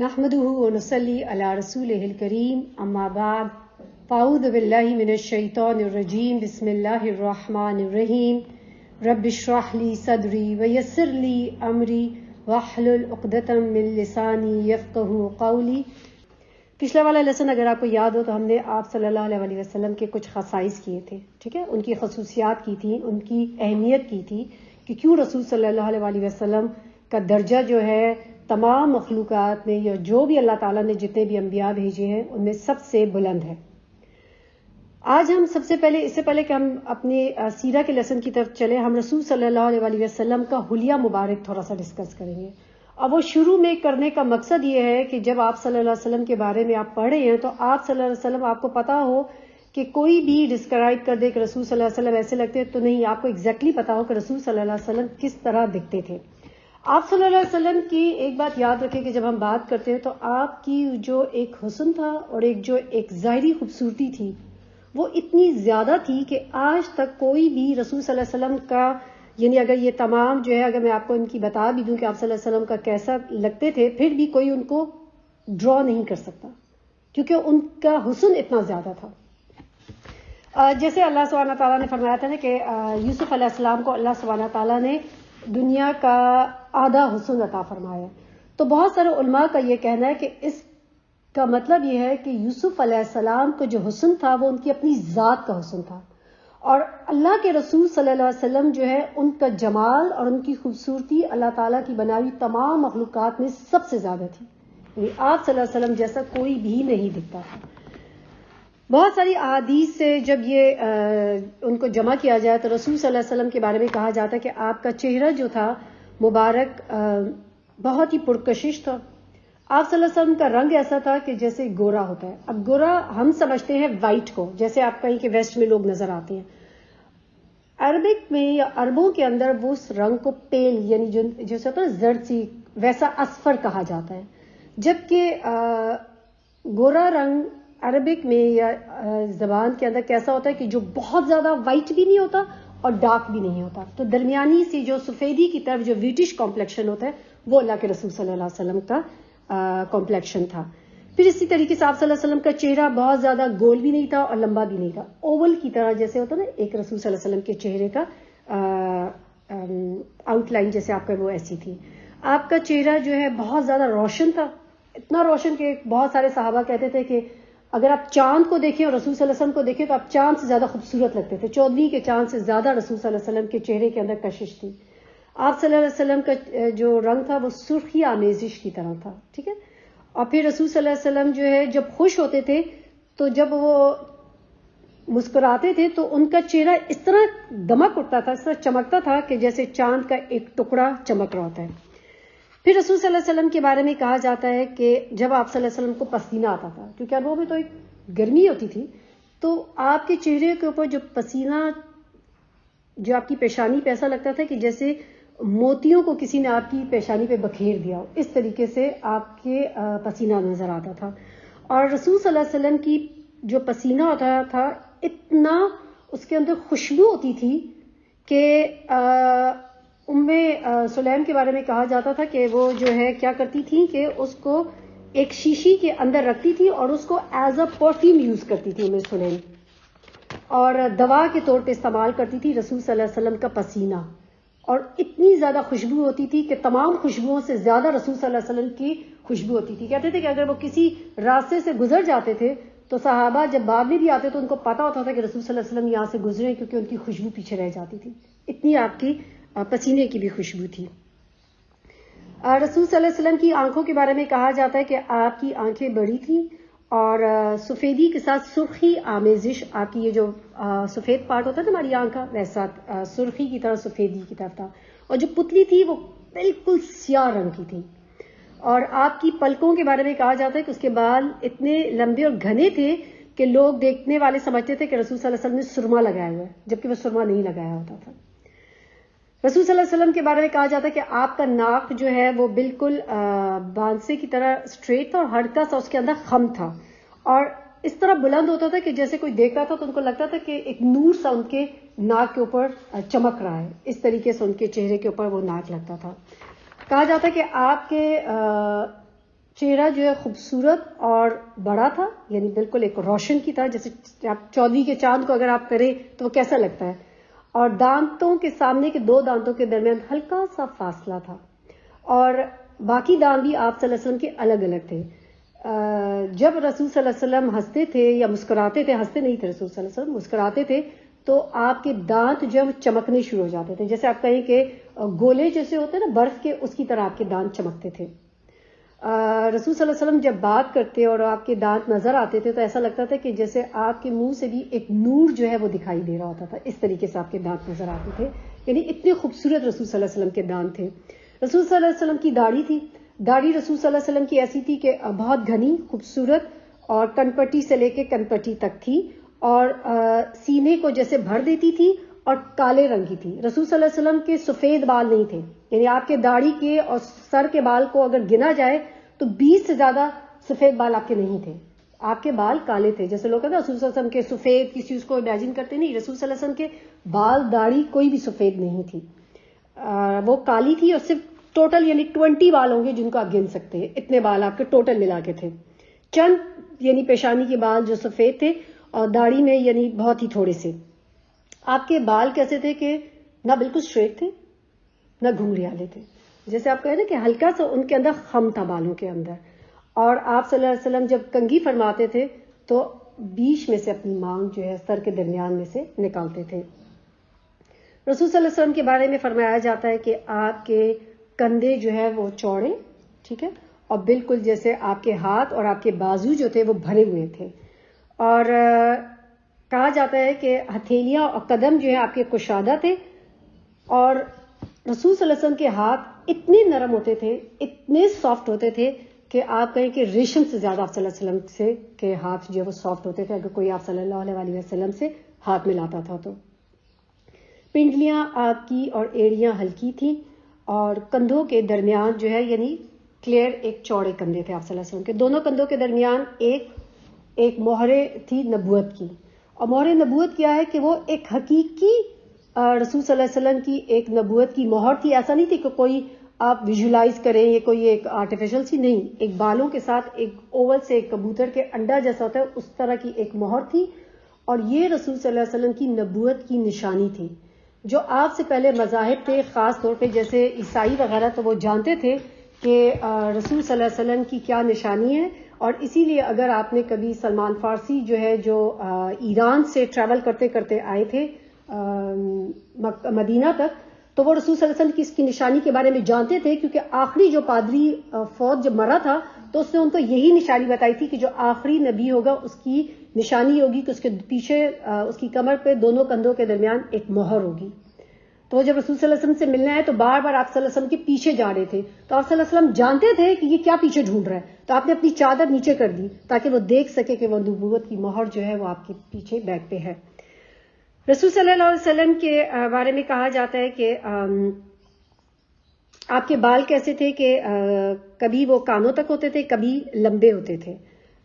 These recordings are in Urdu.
نحمده ونصلي على رسوله الكريم اما بعد فاعوذ بالله من الشيطان الرجيم بسم الله الرحمن الرحيم رب اشرح لي صدري ويسر لي امري واحلل عقدة من لساني يفقهوا قولي۔ پچھلا والا لیسن اگر آپ کو یاد ہو تو ہم نے آپ صلی اللہ علیہ وسلم کے کچھ خصائص کیے تھے، ٹھیک ہے، ان کی خصوصیات کی تھیں، ان کی اہمیت کی تھی کہ کیوں رسول صلی اللہ علیہ وسلم کا درجہ جو ہے تمام مخلوقات میں یا جو بھی اللہ تعالیٰ نے جتنے بھی انبیاء بھیجے ہیں ان میں سب سے بلند ہے۔ آج ہم سب سے پہلے، اس سے پہلے کہ ہم اپنے سیرہ کے لیسن کی طرف چلیں، ہم رسول صلی اللہ علیہ وسلم کا حلیہ مبارک تھوڑا سا ڈسکس کریں گے۔ اب وہ شروع میں کرنے کا مقصد یہ ہے کہ جب آپ صلی اللہ علیہ وسلم کے بارے میں آپ پڑھ رہے ہیں تو آپ صلی اللہ علیہ وسلم آپ کو پتا ہو کہ کوئی بھی ڈسکرائب کر دے کہ رسول صلی اللہ علیہ وسلم ایسے لگتے تو نہیں، آپ کو ایگزیکٹلی پتا ہو کہ رسول صلی اللہ علیہ وسلم کس طرح دکھتے تھے۔ آپ صلی اللہ علیہ وسلم کی ایک بات یاد رکھیں کہ جب ہم بات کرتے ہیں تو آپ کی جو ایک حسن تھا اور ایک ظاہری خوبصورتی تھی وہ اتنی زیادہ تھی کہ آج تک کوئی بھی رسول صلی اللہ علیہ وسلم کا، یعنی اگر یہ تمام جو ہے، اگر میں آپ کو ان کی بتا بھی دوں کہ آپ صلی اللہ علیہ وسلم کا کیسا لگتے تھے، پھر بھی کوئی ان کو ڈرا نہیں کر سکتا کیونکہ ان کا حسن اتنا زیادہ تھا۔ جیسے اللہ سبحانہ تعالیٰ نے فرمایا تھا نا کہ یوسف علیہ السلام کو اللہ سبحانہ تعالیٰ نے دنیا کا آدھا حسن عطا فرمایا، تو بہت سارے علماء کا یہ کہنا ہے کہ اس کا مطلب یہ ہے کہ یوسف علیہ السلام کو جو حسن تھا وہ ان کی اپنی ذات کا حسن تھا، اور اللہ کے رسول صلی اللہ علیہ وسلم جو ہے ان کا جمال اور ان کی خوبصورتی اللہ تعالیٰ کی بنائی تمام مخلوقات میں سب سے زیادہ تھی، یعنی آپ صلی اللہ علیہ وسلم جیسا کوئی بھی نہیں دکھتا تھا۔ بہت ساری احادیث سے جب یہ ان کو جمع کیا جائے تو رسول صلی اللہ علیہ وسلم کے بارے میں کہا جاتا ہے کہ آپ کا چہرہ جو تھا مبارک بہت ہی پرکشش تھا۔ آپ صلی اللہ علیہ وسلم کا رنگ ایسا تھا کہ جیسے گورا ہوتا ہے۔ اب گورا ہم سمجھتے ہیں وائٹ کو، جیسے آپ کہیں کہ ویسٹ میں لوگ نظر آتے ہیں، عربک میں یا عربوں کے اندر وہ اس رنگ کو پیل، یعنی جیسے ہوتا ہے زرد سی، ویسا اصفر کہا جاتا ہے، جبکہ گورا رنگ عربک میں یا زبان کے اندر کیسا ہوتا ہے کہ جو بہت زیادہ وائٹ بھی نہیں ہوتا اور ڈارک بھی نہیں ہوتا، تو درمیانی سی جو سفیدی کی طرف جو ویٹش کمپلیکشن ہوتا ہے وہ اللہ کے رسول صلی اللہ علیہ وسلم کا کمپلیکشن تھا۔ پھر اسی طریقے سے آپ صلی اللہ علیہ وسلم کا چہرہ بہت زیادہ گول بھی نہیں تھا اور لمبا بھی نہیں تھا، اوول کی طرح جیسے ہوتا نا ایک رسول صلی اللہ علیہ وسلم کے چہرے کا آؤٹ لائن جیسے آپ کا وہ ایسی تھی۔ آپ کا چہرہ جو ہے بہت زیادہ روشن تھا، اتنا روشن کہ بہت سارے صحابہ کہتے تھے کہ اگر آپ چاند کو دیکھیں اور رسول صلی اللہ علیہ وسلم کو دیکھیں تو آپ چاند سے زیادہ خوبصورت لگتے تھے، چودھویں کے چاند سے زیادہ رسول صلی اللہ علیہ وسلم کے چہرے کے اندر کشش تھی۔ آپ صلی اللہ علیہ وسلم کا جو رنگ تھا وہ سرخی آمیزش کی طرح تھا، ٹھیک ہے۔ اور پھر رسول صلی اللہ علیہ وسلم جو ہے جب خوش ہوتے تھے تو جب وہ مسکراتے تھے تو ان کا چہرہ اس طرح دمک اٹھتا تھا، اس طرح چمکتا تھا کہ جیسے چاند کا ایک ٹکڑا چمک رہا ہوتا ہے۔ پھر رسول صلی اللہ علیہ وسلم کے بارے میں کہا جاتا ہے کہ جب آپ صلی اللہ علیہ وسلم کو پسینہ آتا تھا، کیونکہ عربوں میں تو ایک گرمی ہوتی تھی، تو آپ کے چہرے کے اوپر جو پسینہ، جو آپ کی پیشانی پہ ایسا لگتا تھا کہ جیسے موتیوں کو کسی نے آپ کی پیشانی پہ بکھیر دیا ہو، اس طریقے سے آپ کے پسینہ نظر آتا تھا۔ اور رسول صلی اللہ علیہ وسلم کی جو پسینہ ہوتا تھا اتنا اس کے اندر خوشبو ہوتی تھی کہ ام سلیم کے بارے میں کہا جاتا تھا کہ وہ جو ہے کیا کرتی تھی کہ اس کو ایک شیشی کے اندر رکھتی تھی اور اس کو ایز اے پرفیوم یوز کرتی تھی ام سلیم، اور دوا کے طور پہ استعمال کرتی تھی رسول صلی اللہ علیہ وسلم کا پسینہ، اور اتنی زیادہ خوشبو ہوتی تھی کہ تمام خوشبوؤں سے زیادہ رسول صلی اللہ علیہ وسلم کی خوشبو ہوتی تھی۔ کہتے تھے کہ اگر وہ کسی راستے سے گزر جاتے تھے تو صحابہ جب بعد میں بھی آتے تو ان کو پتا ہوتا تھا کہ رسول صلی اللہ علیہ وسلم یہاں سے گزرے، کیونکہ ان کی خوشبو پیچھے رہ جاتی تھی، اتنی آپ کی پسینے کی بھی خوشبو تھی۔ رسول صلی اللہ علیہ وسلم کی آنکھوں کے بارے میں کہا جاتا ہے کہ آپ کی آنکھیں بڑی تھیں اور سفیدی کے ساتھ سرخی آمیزش، آپ کی یہ جو سفید پارٹ ہوتا ہے نا ہماری آنکھ کا، ویسا سرخی کی طرح سفیدی کی طرف تھا، اور جو پتلی تھی وہ بالکل سیاہ رنگ کی تھی۔ اور آپ کی پلکوں کے بارے میں کہا جاتا ہے کہ اس کے بال اتنے لمبے اور گھنے تھے کہ لوگ دیکھنے والے سمجھتے تھے کہ رسول صلی اللہ علیہ وسلم نے سرما لگایا ہوا ہے، جبکہ وہ سرما نہیں لگایا ہوتا تھا۔ رسول صلی اللہ علیہ وسلم کے بارے میں کہا جاتا ہے کہ آپ کا ناک جو ہے وہ بالکل بانسے کی طرح اسٹریٹ تھا اور ہلکا سا اس کے اندر خم تھا، اور اس طرح بلند ہوتا تھا کہ جیسے کوئی دیکھتا تھا تو ان کو لگتا تھا کہ ایک نور سا ان کے ناک کے اوپر چمک رہا ہے، اس طریقے سے ان کے چہرے کے اوپر وہ ناک لگتا تھا۔ کہا جاتا ہے کہ آپ کے چہرہ جو ہے خوبصورت اور بڑا تھا، یعنی بالکل ایک روشن کی طرح، جیسے آپ 14 کے چاند کو اگر آپ کریں تو وہ کیسا لگتا ہے، اور دانتوں کے سامنے کے 2 دانتوں کے درمیان ہلکا سا فاصلہ تھا، اور باقی دانت بھی آپ صلی اللہ علیہ وسلم کے الگ الگ تھے۔ جب رسول صلی اللہ علیہ وسلم ہنستے تھے یا مسکراتے تھے، ہنستے نہیں تھے رسول صلی اللہ علیہ وسلم، مسکراتے تھے تو آپ کے دانت جو ہے چمکنے شروع ہو جاتے تھے، جیسے آپ کہیں کہ گولے جیسے ہوتے ہیں نا برف کے، اس کی طرح آپ کے دانت چمکتے تھے۔ رسول صلی اللہ علیہ وسلم جب بات کرتے اور آپ کے دانت نظر آتے تھے تو ایسا لگتا تھا کہ جیسے آپ کے منہ سے بھی ایک نور جو ہے وہ دکھائی دے رہا ہوتا تھا، اس طریقے سے آپ کے دانت نظر آتے تھے، یعنی اتنے خوبصورت رسول صلی اللہ علیہ وسلم کے دانت تھے۔ رسول صلی اللہ علیہ وسلم کی داڑھی تھی، داڑھی رسول صلی اللہ علیہ وسلم کی ایسی تھی کہ بہت گھنی، خوبصورت، اور کنپٹی سے لے کے کنپٹی تک تھی، اور سینے کو جیسے بھر دیتی تھی، اور کالے رنگ کی تھی۔ رسول صلی اللہ علیہ وسلم کے سفید بال نہیں تھے، یعنی آپ کے داڑھی کے اور سر کے بال کو اگر گنا جائے تو 20 سے زیادہ سفید بال آپ کے نہیں تھے، آپ کے بال کالے تھے۔ جیسے لوگ کہتے ہیں رسول صلی اللہ علیہ وسلم کے سفید کسی چیز کو امیجن کرتے نہیں، رسول صلی اللہ علیہ وسلم کے بال داڑھی کوئی بھی سفید نہیں تھی، وہ کالی تھی، اور صرف ٹوٹل یعنی 20 بال ہوں گے جن کو آپ گن سکتے ہیں، اتنے بال آپ کے ٹوٹل ملا کے تھے۔ چند یعنی پیشانی کے بال جو سفید تھے، اور داڑھی میں یعنی بہت ہی تھوڑے سے۔ آپ کے بال کیسے تھے کہ نہ بالکل اسٹریٹ تھے نہ گھنگریالے تھے، جیسے آپ کہیں نا کہ ہلکا سا ان کے اندر خم تھا بالوں کے اندر، اور آپ صلی اللہ علیہ وسلم جب کنگھی فرماتے تھے تو بیچ میں سے اپنی مانگ جو ہے سر کے درمیان میں سے نکالتے تھے۔ رسول صلی اللہ علیہ وسلم کے بارے میں فرمایا جاتا ہے کہ آپ کے کندھے جو ہے وہ چوڑے، ٹھیک ہے، اور بالکل جیسے آپ کے ہاتھ اور آپ کے بازو جو تھے وہ بھرے ہوئے تھے، اور کہا جاتا ہے کہ ہتھیلیاں اور قدم جو ہے آپ کے کشادہ تھے، اور رسول صلی اللہ علیہ وسلم کے ہاتھ اتنے نرم ہوتے تھے، اتنے سافٹ ہوتے تھے کہ آپ کہیں کہ ریشم سے زیادہ آپ صلی اللہ علیہ وسلم سے کے ہاتھ جو ہے وہ سافٹ ہوتے تھے، اگر کوئی آپ صلی اللہ علیہ وسلم سے ہاتھ ملاتا تھا تو۔ پنڈلیاں آپ کی اور ایڑیاں ہلکی تھیں، اور کندھوں کے درمیان جو ہے یعنی کلیئر ایک چوڑے کندھے تھے آپ صلی اللہ علیہ وسلم کے، دونوں کندھوں کے درمیان ایک مہرے تھی نبوت کی، اور مہر نبوت کیا ہے کہ وہ ایک حقیقی رسول صلی اللہ علیہ وسلم کی ایک نبوت کی مہر تھی، ایسا نہیں تھی کہ کوئی آپ ویژولائز کریں یہ کوئی ایک آرٹیفیشل سی، نہیں، ایک بالوں کے ساتھ ایک اوول سے ایک کبوتر کے انڈا جیسا ہوتا ہے اس طرح کی ایک مہر تھی، اور یہ رسول صلی اللہ علیہ وسلم کی نبوت کی نشانی تھی۔ جو آپ سے پہلے مذاہب تھے، خاص طور پہ جیسے عیسائی وغیرہ، تو وہ جانتے تھے کہ رسول صلی اللہ علیہ وسلم کی کیا نشانی ہے، اور اسی لیے اگر آپ نے کبھی سلمان فارسی جو ہے جو ایران سے ٹریول کرتے کرتے آئے تھے مدینہ تک، تو وہ رسول صلی اللہ علیہ وسلم کی اس کی نشانی کے بارے میں جانتے تھے، کیونکہ آخری جو پادری فوت جب مرا تھا تو اس نے ان کو یہی نشانی بتائی تھی کہ جو آخری نبی ہوگا اس کی نشانی ہوگی کہ اس کے پیچھے اس کی کمر پہ دونوں کندھوں کے درمیان ایک مہر ہوگی۔ تو جب رسول صلی اللہ علیہ وسلم سے ملنا ہے تو بار بار آپ صلی اللہ علیہ وسلم کے پیچھے جا رہے تھے، تو آپ صلی اللہ علیہ وسلم جانتے تھے کہ یہ کیا پیچھے ڈھونڈ رہا ہے، تو آپ نے اپنی چادر نیچے کر دی تاکہ وہ دیکھ سکے کہ وہ نبوت کی مہر جو ہے وہ آپ کے پیچھے بیک پہ ہے۔ رسول صلی اللہ علیہ وسلم کے بارے میں کہا جاتا ہے کہ آپ کے بال کیسے تھے کہ کبھی وہ کانوں تک ہوتے تھے، کبھی لمبے ہوتے تھے،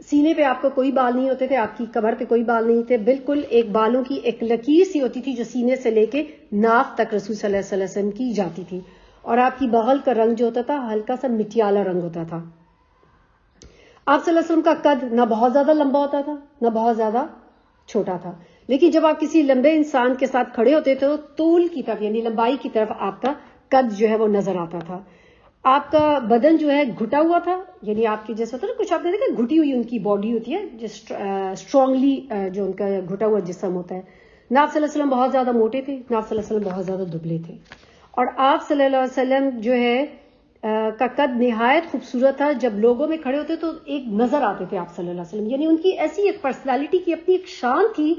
سینے پہ آپ کو کوئی بال نہیں ہوتے تھے، آپ کی کمر پہ کوئی بال نہیں تھے، بالکل ایک بالوں کی ایک لکیر سی ہوتی تھی جو سینے سے لے کے ناف تک رسول صلی اللہ علیہ وسلم کی جاتی تھی، اور آپ کی بغل کا رنگ جو ہوتا تھا ہلکا سا مٹیالہ رنگ ہوتا تھا۔ آپ صلی اللہ علیہ وسلم کا قد نہ بہت زیادہ لمبا ہوتا تھا نہ بہت زیادہ چھوٹا تھا، لیکن جب آپ کسی لمبے انسان کے ساتھ کھڑے ہوتے تھے تو طول کی طرف یعنی لمبائی کی طرف آپ کا قد جو ہے وہ نظر آتا تھا۔ آپ کا بدن جو ہے گھٹا ہوا تھا، یعنی آپ کی جیسے ہوتا ہے نا، کچھ آپ نے دیکھا گھٹی ہوئی ان کی باڈی ہوتی ہے، جس اسٹرانگلی جو ان کا گھٹا ہوا جسم ہوتا ہے۔ نہ آپ صلی اللہ علیہ وسلم بہت زیادہ موٹے تھے، نہ آپ صلی اللہ علیہ وسلم بہت زیادہ دبلے تھے، اور آپ صلی اللہ علیہ وسلم جو ہے کا قد نہایت خوبصورت تھا۔ جب لوگوں میں کھڑے ہوتے تو ایک نظر آتے تھے آپ صلی اللہ علیہ وسلم، یعنی ان کی ایسی ایک پرسنالٹی کی اپنی ایک شان تھی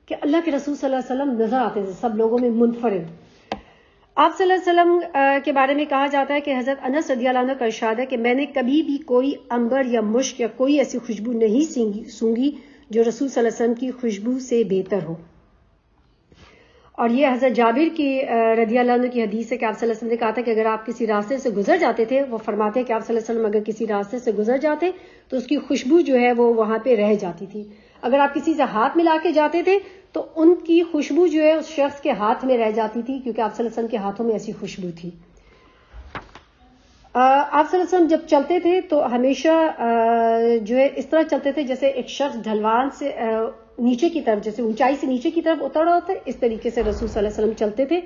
کہ اللہ کے رسول صلی اللہ علیہ وسلم نظر آتے تھے سب لوگوں میں منفرد۔ آپ صلی اللہ علیہ وسلم کے بارے میں کہا جاتا ہے کہ حضرت انس رضی اللہ عنہ کا ارشاد ہے کہ میں نے کبھی بھی کوئی عنبر یا مشک یا کوئی ایسی خوشبو نہیں سونگھی جو رسول صلی اللہ علیہ وسلم کی خوشبو سے بہتر ہو۔ اور یہ حضرت جابر کی رضی اللہ عنہ کی حدیث ہے کہ آپ صلی اللہ علیہ وسلم نے کہا تھا کہ اگر آپ کسی راستے سے گزر جاتے تھے، وہ فرماتے ہیں کہ آپ صلی اللہ علیہ وسلم اگر کسی راستے سے گزر جاتے تو اس کی خوشبو جو ہے وہ وہاں پہ رہ جاتی تھی، اگر آپ کسی سے ہاتھ ملا کے جاتے تھے تو ان کی خوشبو جو ہے اس شخص کے ہاتھ میں رہ جاتی تھی، کیونکہ آپ صلی اللہ علیہ وسلم کے ہاتھوں میں ایسی خوشبو تھی۔ آپ صلی اللہ علیہ وسلم جب چلتے تھے تو ہمیشہ جو ہے اس طرح چلتے تھے جیسے ایک شخص ڈھلوان سے نیچے کی طرف، جیسے اونچائی سے نیچے کی طرف اتر رہا ہوتا ہے، اس طریقے سے رسول صلی اللہ علیہ وسلم چلتے تھے.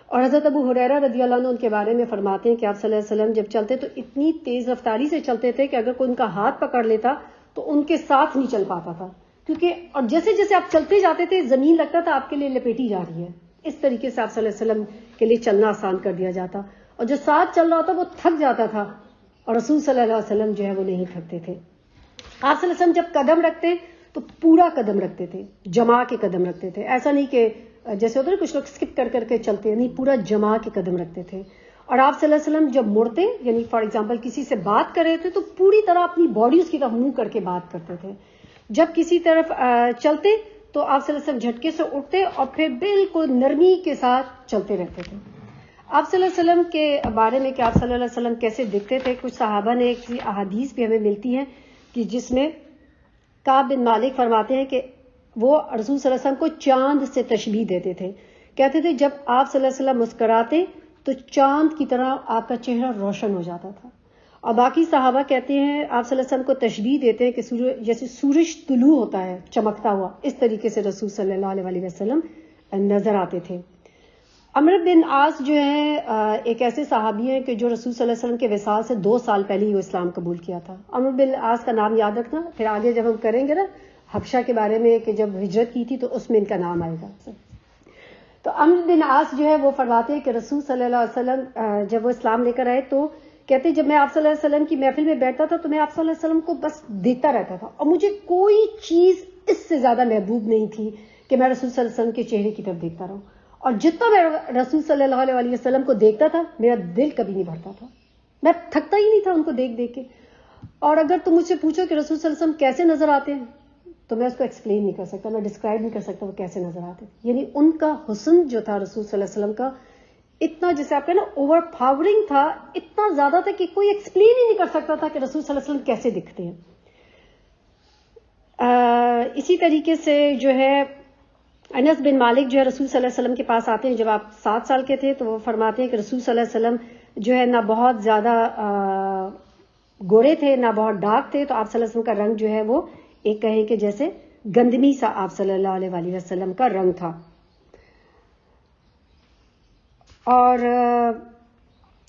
اور حضرت ابو ہریرہ رضی اللہ عنہ ان کے بارے میں فرماتے ہیں کہ آپ صلی اللہ علیہ وسلم جب چلتے تو اتنی تیز رفتاری سے چلتے تھے کہ اگر کوئی ان کا ہاتھ پکڑ لیتا تو ان کے ساتھ نہیں چل پاتا تھا، کیونکہ اور جیسے جیسے آپ چلتے جاتے تھے زمین لگتا تھا آپ کے لیے لپیٹی جا رہی ہے. اس طریقے سے آپ صلی اللہ علیہ وسلم کے لیے چلنا آسان کر دیا جاتا، اور جو ساتھ چل رہا ہوتا وہ تھک جاتا تھا، اور رسول صلی اللہ علیہ وسلم جو ہے وہ نہیں تھکتے تھے. آپ صلی اللہ علیہ وسلم جب قدم رکھتے تو پورا قدم رکھتے تھے، جما کے قدم رکھتے تھے. ایسا نہیں کہ جیسے ہوتا ہے کچھ لوگ اسکپ کر کے چلتے ہیں، نہیں، پورا جما کے قدم رکھتے تھے. اور آپ صلی اللہ علیہ وسلم جب مڑتے، یعنی فار ایگزامپل کسی سے بات کر رہے تھے تو پوری طرح اپنی باڈی اس کی طرف منہ کر کے بات کرتے تھے. جب کسی طرف چلتے تو آپ صلی اللہ علیہ وسلم جھٹکے سے اٹھتے اور پھر بالکل نرمی کے ساتھ چلتے رہتے تھے. آپ صلی اللہ علیہ وسلم کے بارے میں کہ آپ صلی اللہ علیہ وسلم کیسے دکھتے تھے، کچھ صحابہ نے ایک احادیث بھی ہمیں ملتی ہیں کہ جس میں کعب بن مالک فرماتے ہیں کہ وہ رسول صلی اللہ علیہ وسلم کو چاند سے تشبیہ دیتے تھے. کہتے تھے جب آپ صلی اللہ علیہ وسلم مسکراتے تو چاند کی طرح آپ کا چہرہ روشن ہو جاتا تھا. اور باقی صحابہ کہتے ہیں آپ صلی اللہ علیہ وسلم کو تشبیہ دیتے ہیں کہ جیسے سورج طلوع ہوتا ہے چمکتا ہوا، اس طریقے سے رسول صلی اللہ علیہ وسلم نظر آتے تھے. عمرو بن عاص جو ہیں ایک ایسے صحابی ہیں کہ جو رسول صلی اللہ علیہ وسلم کے وصال سے 2 سال پہلے ہی وہ اسلام قبول کیا تھا. عمرو بن عاص کا نام یاد رکھنا، پھر آگے جب ہم کریں گے نا حبشہ کے بارے میں کہ جب ہجرت کی تھی تو اس میں ان کا نام آئے گا. تو عمرو بن عاص جو ہے وہ فرماتے ہیں کہ رسول صلی اللہ علیہ وسلم جب وہ اسلام لے کر آئے تو کہتے جب میں آپ صلی اللہ علیہ وسلم کی محفل میں بیٹھتا تھا تو میں آپ صلی اللہ علیہ وسلم کو بس دیکھتا رہتا تھا، اور مجھے کوئی چیز اس سے زیادہ محبوب نہیں تھی کہ میں رسول صلی اللہ علیہ وسلم کے چہرے کی طرف دیکھتا رہوں. اور جتنا میں رسول صلی اللہ علیہ وسلم کو دیکھتا تھا میرا دل کبھی نہیں بھرتا تھا، میں تھکتا ہی نہیں تھا ان کو دیکھ دیکھ کے. اور اگر تم مجھ سے پوچھو کہ رسول صلی اللہ علیہ وسلم کیسے نظر آتے ہیں تو میں اس کو ایکسپلین نہیں کر سکتا، میں ڈسکرائب نہیں کر سکتا وہ کیسے نظر آتے. یعنی ان کا حسن جو تھا رسول صلی اللہ علیہ وسلم کا اتنا، جیسے آپ کہنا اوور پاورنگ تھا، اتنا زیادہ تھا کہ کوئی ایکسپلین ہی نہیں کر سکتا تھا کہ رسول صلی اللہ علیہ وسلم کیسے دکھتے ہیں. اسی طریقے سے جو ہے انس بن مالک جو ہے رسول صلی اللہ علیہ وسلم کے پاس آتے ہیں جب آپ 7 سال کے تھے، تو وہ فرماتے ہیں کہ رسول صلی اللہ علیہ وسلم جو ہے نہ بہت زیادہ گورے تھے نہ بہت ڈارک تھے، تو آپ صلی اللہ علیہ وسلم کا رنگ جو ہے وہ ایک کہیں کہ جیسے گندمی سا آپ صلی اللہ علیہ وسلم کا رنگ تھا. اور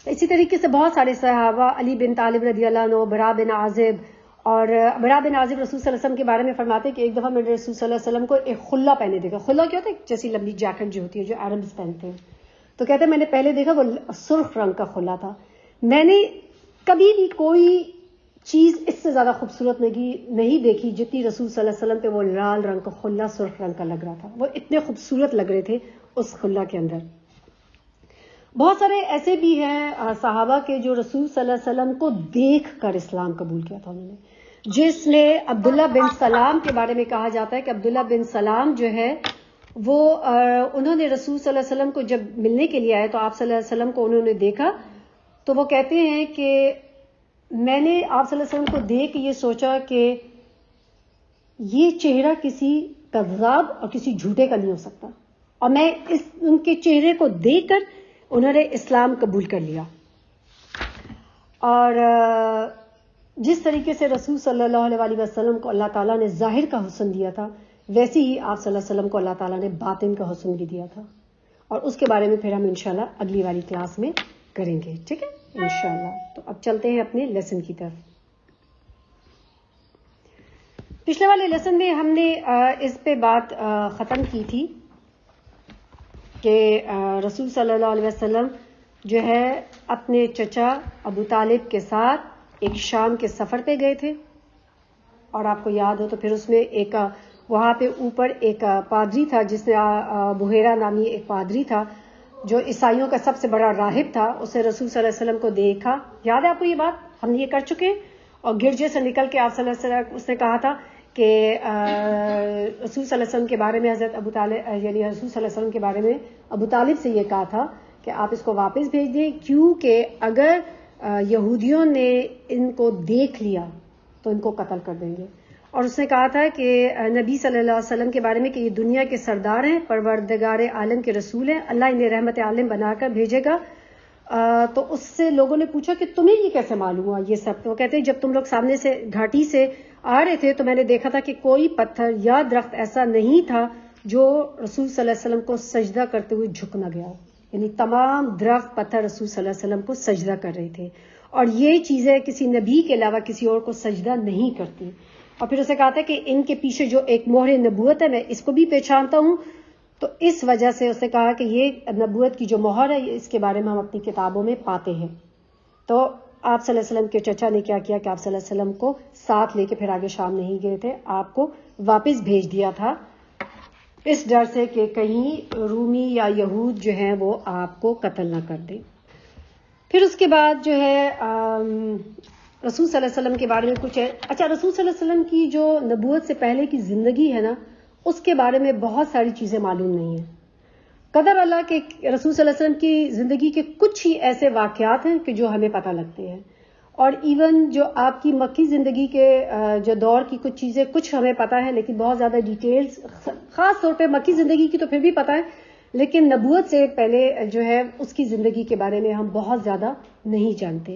اسی طریقے سے بہت سارے صحابہ، علی بن طالب رضی اللہ عنہ، برا بن عازب، اور برا بن عازب رسول صلی اللہ علیہ وسلم کے بارے میں فرماتے ہیں کہ ایک دفعہ میں نے رسول صلی اللہ علیہ وسلم کو ایک خلا پہنے دیکھا. خلا کیا ہوتا ہے؟ جیسی لمبی جیکٹ جو ہوتی ہے جو عربز پہنتے ہیں. تو کہتے ہیں میں نے پہلے دیکھا وہ سرخ رنگ کا خلا تھا. میں نے کبھی بھی کوئی چیز اس سے زیادہ خوبصورت نہیں دیکھی جتنی رسول صلی اللہ علیہ وسلم پہ وہ لال رنگ کا خلا سرخ رنگ کا لگ رہا تھا. وہ اتنے خوبصورت لگ رہے تھے اس خلا کے اندر. بہت سارے ایسے بھی ہیں صحابہ کے جو رسول صلی اللہ علیہ وسلم کو دیکھ کر اسلام قبول کیا تھا انہوں نے، جس میں عبداللہ بن سلام کے بارے میں کہا جاتا ہے کہ عبداللہ بن سلام جو ہے وہ انہوں نے رسول صلی اللہ علیہ وسلم کو جب ملنے کے لیے آئے تو آپ صلی اللہ علیہ وسلم کو انہوں نے دیکھا تو وہ کہتے ہیں کہ میں نے آپ صلی اللہ علیہ وسلم کو دیکھ کے یہ سوچا کہ یہ چہرہ کسی کذاب اور کسی جھوٹے کا نہیں ہو سکتا، اور میں ان کے چہرے کو دیکھ کر انہوں نے اسلام قبول کر لیا. اور جس طریقے سے رسول صلی اللہ علیہ وسلم کو اللہ تعالیٰ نے ظاہر کا حسن دیا تھا ویسے ہی آپ صلی اللہ علیہ وسلم کو اللہ تعالیٰ نے باطن کا حسن بھی دیا تھا، اور اس کے بارے میں پھر ہم انشاءاللہ اگلی والی کلاس میں کریں گے. ٹھیک ہے انشاءاللہ. تو اب چلتے ہیں اپنے لیسن کی طرف. پچھلے والے لیسن میں ہم نے اس پہ بات ختم کی تھی کہ رسول صلی اللہ علیہ وسلم جو ہے اپنے چچا ابو طالب کے ساتھ ایک شام کے سفر پہ گئے تھے، اور آپ کو یاد ہو تو پھر اس میں ایک وہاں پہ اوپر ایک پادری تھا جس نے بحیرہ نامی ایک پادری تھا جو عیسائیوں کا سب سے بڑا راہب تھا. اسے رسول صلی اللہ علیہ وسلم کو دیکھا. یاد ہے آپ کو یہ بات؟ ہم نے یہ کر چکے. اور گرجے سے نکل کے آپ صلی اللہ علیہ وسلم اس نے کہا تھا کہ رسول صلی اللہ علیہ وسلم کے بارے میں حضرت ابو طالب یعنی رسول صلی اللہ علیہ وسلم کے بارے میں ابو طالب سے یہ کہا تھا کہ آپ اس کو واپس بھیج دیں، کیونکہ اگر یہودیوں نے ان کو دیکھ لیا تو ان کو قتل کر دیں گے. اور اس نے کہا تھا کہ نبی صلی اللہ علیہ وسلم کے بارے میں کہ یہ دنیا کے سردار ہیں، پروردگار عالم کے رسول ہیں، اللہ انہیں رحمت عالم بنا کر بھیجے گا، تو اس سے لوگوں نے پوچھا کہ تمہیں یہ کیسے معلوم ہوا یہ سب؟ تو وہ کہتے ہیں جب تم لوگ سامنے سے گھاٹی سے آ رہے تھے تو میں نے دیکھا تھا کہ کوئی پتھر یا درخت ایسا نہیں تھا جو رسول صلی اللہ علیہ وسلم کو سجدہ کرتے ہوئے جھک نہ گیا. یعنی تمام درخت پتھر رسول صلی اللہ علیہ وسلم کو سجدہ کر رہے تھے، اور یہ چیزیں کسی نبی کے علاوہ کسی اور کو سجدہ نہیں کرتی. اور پھر اسے کہا تھا کہ ان کے پیچھے جو ایک مہر نبوت ہے میں اس کو بھی پہچانتا ہوں. تو اس وجہ سے اس نے کہا کہ یہ نبوت کی جو مہر ہے اس کے بارے میں ہم اپنی کتابوں میں پاتے ہیں. تو آپ صلی اللہ علیہ وسلم کے چچا نے کیا کیا کہ آپ صلی اللہ علیہ وسلم کو ساتھ لے کے پھر آگے شام نہیں گئے تھے، آپ کو واپس بھیج دیا تھا اس ڈر سے کہ کہیں رومی یا یہود جو ہیں وہ آپ کو قتل نہ کر دیں. پھر اس کے بعد جو ہے رسول صلی اللہ علیہ وسلم کے بارے میں کچھ ہے. اچھا، رسول صلی اللہ علیہ وسلم کی جو نبوت سے پہلے کی زندگی ہے نا، اس کے بارے میں بہت ساری چیزیں معلوم نہیں ہیں. قدر اللہ کہ رسول صلی اللہ علیہ وسلم کی زندگی کے کچھ ہی ایسے واقعات ہیں کہ جو ہمیں پتہ لگتے ہیں، اور ایون جو آپ کی مکی زندگی کے جو دور کی کچھ چیزیں کچھ ہمیں پتہ ہے، لیکن بہت زیادہ ڈیٹیلز خاص طور پہ مکی زندگی کی تو پھر بھی پتہ ہے، لیکن نبوت سے پہلے جو ہے اس کی زندگی کے بارے میں ہم بہت زیادہ نہیں جانتے.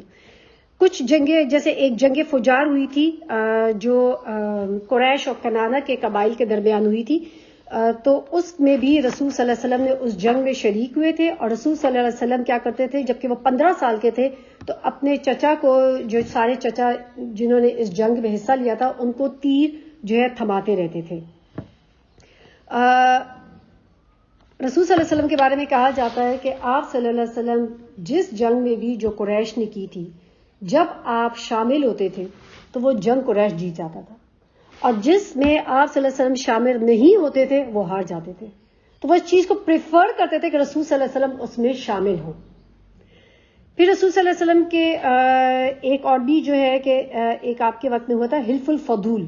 کچھ جنگیں، جیسے ایک جنگ فجار ہوئی تھی جو قریش اور کنانہ کے قبائل کے درمیان ہوئی تھی، تو اس میں بھی رسول صلی اللہ علیہ وسلم نے اس جنگ میں شریک ہوئے تھے. اور رسول صلی اللہ علیہ وسلم کیا کرتے تھے جبکہ وہ 15 سال کے تھے تو اپنے چچا کو، جو سارے چچا جنہوں نے اس جنگ میں حصہ لیا تھا، ان کو تیر جو ہے تھماتے رہتے تھے. رسول صلی اللہ علیہ وسلم کے بارے میں کہا جاتا ہے کہ آپ صلی اللہ علیہ وسلم جس جنگ میں بھی جو قریش نے کی تھی، جب آپ شامل ہوتے تھے تو وہ جنگ قریش جیت جاتا تھا، اور جس میں آپ صلی اللہ علیہ وسلم شامل نہیں ہوتے تھے وہ ہار جاتے تھے. تو وہ اس چیز کو پریفر کرتے تھے کہ رسول صلی اللہ علیہ وسلم اس میں شامل ہوں. پھر رسول صلی اللہ علیہ وسلم کے ایک اور بھی جو ہے کہ ایک آپ کے وقت میں ہوا تھا حلف الفضول.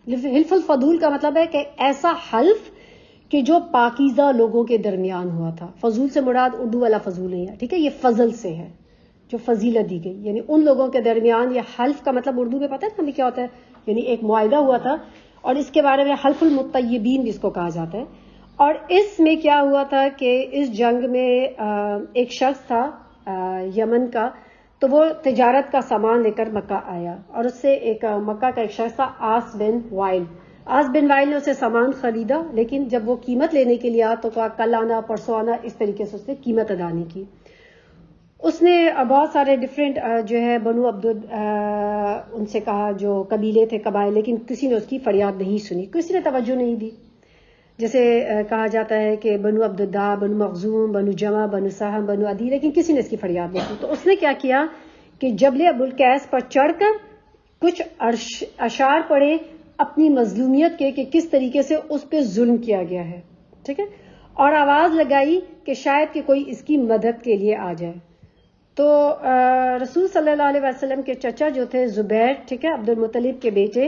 حلف الفضول کا مطلب ہے کہ ایسا حلف کہ جو پاکیزہ لوگوں کے درمیان ہوا تھا. فضول سے مراد اردو والا فضول نہیں ہے، ٹھیک ہے، یہ فضل سے ہے جو فضیلت دی گئی. یعنی ان لوگوں کے درمیان یہ حلف کا مطلب اردو میں پتہ ہے ہمیں کیا ہوتا ہے، یعنی ایک معاہدہ ہوا تھا، اور اس کے بارے میں حلف المطیبین جس کو کہا جاتا ہے. اور اس میں کیا ہوا تھا کہ اس جنگ میں ایک شخص تھا یمن کا، تو وہ تجارت کا سامان لے کر مکہ آیا، اور اس سے ایک مکہ کا ایک شخص تھا آس بن وائل. آس بن وائل نے اسے سامان خریدا، لیکن جب وہ قیمت لینے کے لیے آیا تو کہا کل آنا پرسوں آنا، اس طریقے سے اس نے قیمت ادا نہیں کی. اس نے بہت سارے ڈفرینٹ جو ہے بنو عبد ان سے کہا جو قبیلے تھے قبائل، لیکن کسی نے اس کی فریاد نہیں سنی، کسی نے توجہ نہیں دی. جیسے کہا جاتا ہے کہ بنو عبد الداء، بنو مخزوم، بنو جمع، بنو سہم، بنو عدی، لیکن کسی نے اس کی فریاد نہیں کی. تو اس نے کیا کیا کہ جبل ابو القیس پر چڑھ کر کچھ اشعار پڑھے اپنی مظلومیت کے کہ کس طریقے سے اس پہ ظلم کیا گیا ہے، ٹھیک ہے، اور آواز لگائی کہ شاید کہ کوئی اس کی مدد کے لیے آ جائے. تو رسول صلی اللہ علیہ وسلم کے چچا جو تھے زبیر، ٹھیک ہے، عبد المطلب کے بیٹے،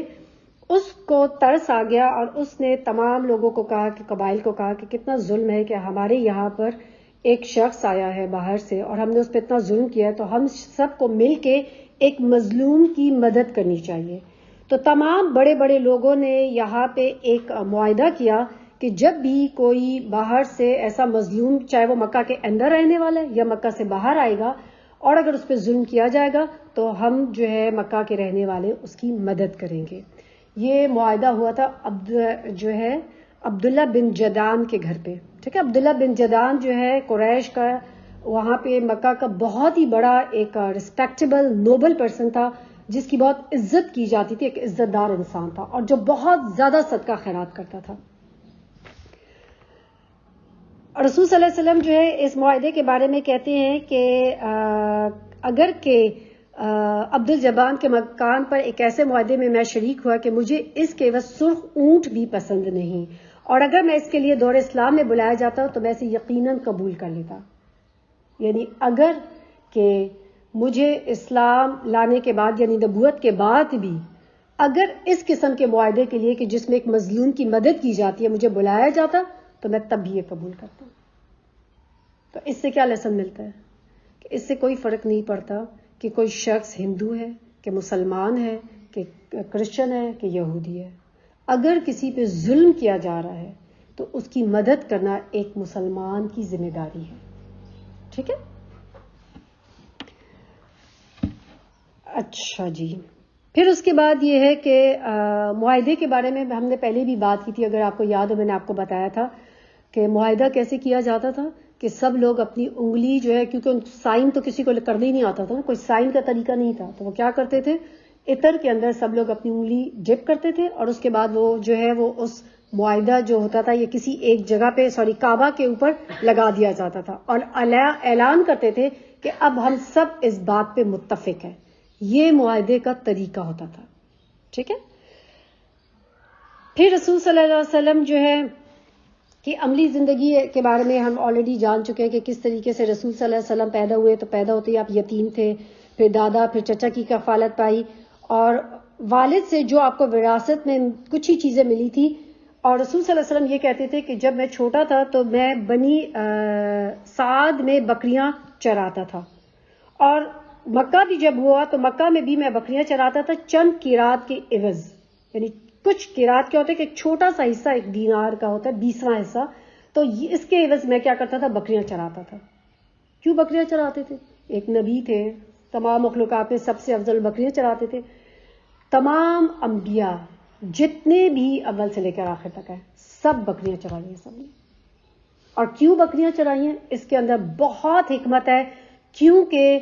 اس کو ترس آ گیا اور اس نے تمام لوگوں کو کہا کہ قبائل کو کہا کہ کتنا ظلم ہے کہ ہمارے یہاں پر ایک شخص آیا ہے باہر سے اور ہم نے اس پہ اتنا ظلم کیا ہے، تو ہم سب کو مل کے ایک مظلوم کی مدد کرنی چاہیے. تو تمام بڑے بڑے لوگوں نے یہاں پہ ایک معاہدہ کیا کہ جب بھی کوئی باہر سے ایسا مظلوم، چاہے وہ مکہ کے اندر رہنے والا ہے یا مکہ سے باہر آئے گا، اور اگر اس پہ ظلم کیا جائے گا تو ہم جو ہے مکہ کے رہنے والے اس کی مدد کریں گے. یہ معاہدہ ہوا تھا جو ہے عبداللہ بن جدان کے گھر پہ، ٹھیک ہے. عبداللہ بن جدان جو ہے قریش کا، وہاں پہ مکہ کا بہت ہی بڑا ایک ریسپیکٹیبل نوبل پرسن تھا جس کی بہت عزت کی جاتی تھی، ایک عزت دار انسان تھا اور جو بہت زیادہ صدقہ خیرات کرتا تھا. رسول صلی اللہ علیہ وسلم جو ہے اس معاہدے کے بارے میں کہتے ہیں کہ اگر کہ عبد الجبان کے مکان پر ایک ایسے معاہدے میں میں شریک ہوا کہ مجھے اس کے عوض سرخ اونٹ بھی پسند نہیں، اور اگر میں اس کے لیے دور اسلام میں بلایا جاتا تو میں اسے یقیناً قبول کر لیتا. یعنی اگر کہ مجھے اسلام لانے کے بعد، یعنی نبوت کے بعد بھی اگر اس قسم کے معاہدے کے لیے کہ جس میں ایک مظلوم کی مدد کی جاتی ہے مجھے بلایا جاتا تو میں تب بھی یہ قبول کرتا ہوں. تو اس سے کیا لیسن ملتا ہے کہ اس سے کوئی فرق نہیں پڑتا کہ کوئی شخص ہندو ہے کہ مسلمان ہے کہ کرسچن ہے کہ یہودی ہے. اگر کسی پہ ظلم کیا جا رہا ہے تو اس کی مدد کرنا ایک مسلمان کی ذمہ داری ہے، ٹھیک ہے. اچھا جی، پھر اس کے بعد یہ ہے کہ معاہدے کے بارے میں ہم نے پہلے بھی بات کی تھی، اگر آپ کو یاد ہو میں نے آپ کو بتایا تھا کہ معاہدہ کیسے کیا جاتا تھا کہ سب لوگ اپنی انگلی جو ہے، کیونکہ سائن تو کسی کو کرنے ہی نہیں آتا تھا، کوئی سائن کا طریقہ نہیں تھا، تو وہ کیا کرتے تھے، عطر کے اندر سب لوگ اپنی انگلی ڈپ کرتے تھے اور اس کے بعد وہ جو ہے وہ اس معاہدہ جو ہوتا تھا یہ کسی ایک جگہ پہ کعبہ کے اوپر لگا دیا جاتا تھا اور اعلان کرتے تھے کہ اب ہم سب اس بات پہ متفق ہیں. یہ معاہدے کا طریقہ ہوتا تھا. ٹھیک ہے. پھر رسول صلی اللہ علیہ وسلم جو ہے کہ عملی زندگی کے بارے میں ہم آلریڈی جان چکے ہیں کہ کس طریقے سے رسول صلی اللہ علیہ وسلم پیدا ہوئے. تو پیدا ہوتے ہی آپ یتیم تھے، پھر دادا پھر چچا کی کفالت پائی اور والد سے جو آپ کو وراثت میں کچھ ہی چیزیں ملی تھی. اور رسول صلی اللہ علیہ وسلم یہ کہتے تھے کہ جب میں چھوٹا تھا تو میں بنی سعد میں بکریاں چراتا تھا، اور مکہ بھی جب ہوا تو مکہ میں بھی میں بکریاں چراتا تھا چند قیرات کے عوض. یعنی کچھ قیرات کیا ہوتا ہے کہ ایک چھوٹا سا حصہ ایک دینار کا ہوتا ہے، 20واں حصہ، تو اس کے عوض میں کیا کرتا تھا، بکریاں چراتا تھا. کیوں بکریاں چراتے تھے؟ ایک نبی تھے، تمام مخلوقات میں سب سے افضل بکریاں چراتے تھے. تمام انبیاء جتنے بھی اول سے لے کر آخر تک ہیں سب بکریاں چرائی ہیں سب نے. اور کیوں بکریاں چرائی ہیں؟ اس کے اندر بہت حکمت ہے، کیونکہ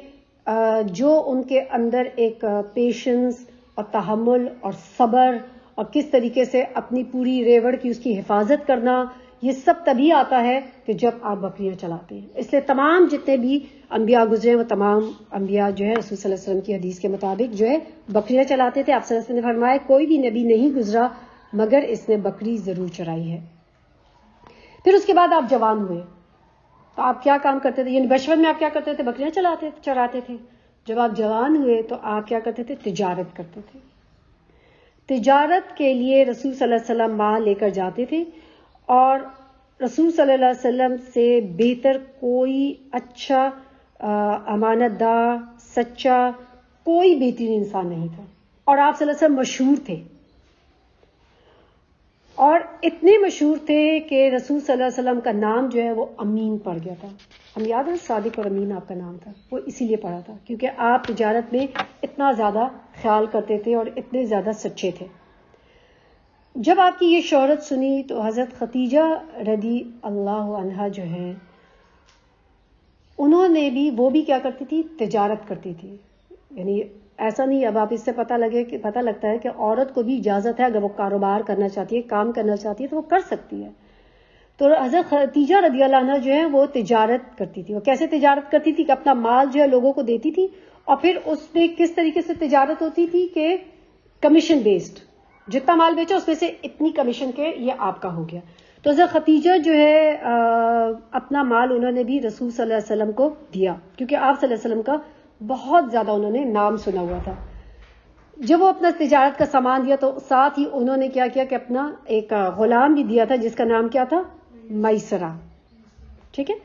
جو ان کے اندر ایک پیشنس اور تحمل اور صبر اور کس طریقے سے اپنی پوری ریوڑ کی اس کی حفاظت کرنا، یہ سب تبھی آتا ہے کہ جب آپ بکریاں چلاتے ہیں. اس لیے تمام جتنے بھی انبیاء گزرے وہ تمام انبیاء جو ہے رسول صلی اللہ علیہ وسلم کی حدیث کے مطابق جو ہے بکریاں چلاتے تھے. آپ صلی اللہ علیہ وسلم نے فرمایا کوئی بھی نبی نہیں گزرا مگر اس نے بکری ضرور چرائی ہے. پھر اس کے بعد آپ جوان ہوئے تو آپ کیا کام کرتے تھے؟ یعنی بچپن میں آپ کیا کرتے تھے؟ بکریاں چراتے تھے. جب آپ جوان ہوئے تو آپ کیا کرتے تھے؟ تجارت کرتے تھے. تجارت کے لیے رسول صلی اللہ علیہ وسلم مال لے کر جاتے تھے، اور رسول صلی اللہ علیہ وسلم سے بہتر کوئی اچھا امانت دار سچا کوئی بہترین انسان نہیں تھا. اور آپ صلی اللہ علیہ وسلم مشہور تھے، اور اتنے مشہور تھے کہ رسول صلی اللہ علیہ وسلم کا نام جو ہے وہ امین پڑ گیا تھا. ہم یاد ہے صادق اور امین آپ کا نام تھا، وہ اسی لیے پڑا تھا کیونکہ آپ تجارت میں اتنا زیادہ خیال کرتے تھے اور اتنے زیادہ سچے تھے. جب آپ کی یہ شہرت سنی تو حضرت خدیجہ رضی اللہ عنہا جو ہیں انہوں نے بھی، وہ بھی کیا کرتی تھی؟ تجارت کرتی تھی. یعنی ایسا نہیں، اب آپ اس سے پتہ لگتا ہے کہ عورت کو بھی اجازت ہے اگر وہ کاروبار کرنا چاہتی ہے، کام کرنا چاہتی ہے تو وہ کر سکتی ہے. تو حضرت خدیجہ رضی اللہ عنہا جو ہے وہ تجارت کرتی تھی. وہ کیسے تجارت کرتی تھی کہ اپنا مال جو ہے لوگوں کو دیتی تھی، اور پھر اس میں کس طریقے سے تجارت ہوتی تھی کہ کمیشن بیسڈ، جتنا مال بیچا اس میں سے اتنی کمیشن کے یہ آپ کا ہو گیا. تو حضرت خدیجہ جو ہے اپنا مال انہوں نے بھی رسول صلی اللہ علیہ وسلم کو دیا، کیونکہ آپ صلی اللہ علیہ وسلم کا بہت زیادہ انہوں نے نام سنا ہوا تھا. جب وہ اپنا تجارت کا سامان دیا تو ساتھ ہی انہوں نے کیا کیا کہ اپنا ایک غلام بھی دیا تھا جس کا نام کیا تھا؟ میسرہ. ٹھیک ہے.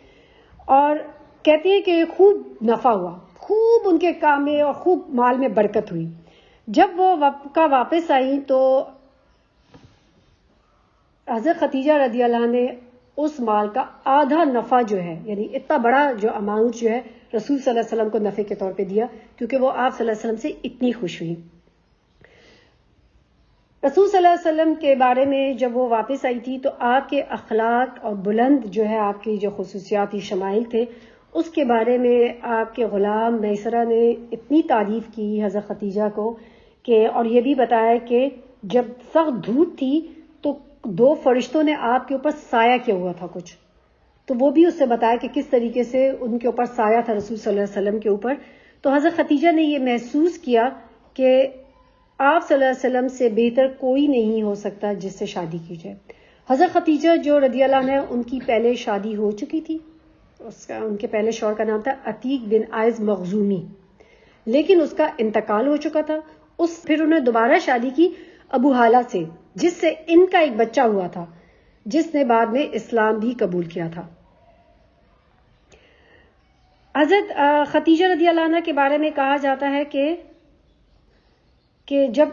اور کہتے ہیں کہ خوب نفع ہوا، خوب ان کے کام میں اور خوب مال میں برکت ہوئی. جب وہ واپس آئی تو حضرت خدیجہ رضی اللہ عنہ نے اس مال کا آدھا نفع جو ہے، یعنی اتنا بڑا جو اماؤنٹ جو ہے رسول صلی اللہ علیہ وسلم کو نفع کے طور پہ دیا، کیونکہ وہ آپ صلی اللہ علیہ وسلم سے اتنی خوش ہوئی. رسول صلی اللہ علیہ وسلم کے بارے میں جب وہ واپس آئی تھی تو آپ کے اخلاق اور بلند جو ہے آپ کی جو خصوصیاتی شمائل تھے اس کے بارے میں آپ کے غلام میسرہ نے اتنی تعریف کی حضرت خدیجہ کو کہ، اور یہ بھی بتایا کہ جب سخت دھوپ تھی تو 2 فرشتوں نے آپ کے اوپر سایہ کیا ہوا تھا کچھ، تو وہ بھی اس سے بتایا کہ کس طریقے سے ان کے اوپر سایہ تھا رسول صلی اللہ علیہ وسلم کے اوپر. تو حضرت خدیجہ نے یہ محسوس کیا کہ آپ صلی اللہ علیہ وسلم سے بہتر کوئی نہیں ہو سکتا جس سے شادی کی جائے. حضرت خدیجہ جو رضی اللہ عنہ ان کی پہلے شادی ہو چکی تھی، ان کے پہلے شوہر کا نام تھا عتیق بن عائض مخزومی، لیکن اس کا انتقال ہو چکا تھا. پھر انہوں نے دوبارہ شادی کی ابو حالہ سے، جس سے ان کا ایک بچہ ہوا تھا جس نے بعد میں اسلام بھی قبول کیا تھا. حضرت خدیجہ رضی اللہ عنہ کے بارے میں کہا جاتا ہے کہ جب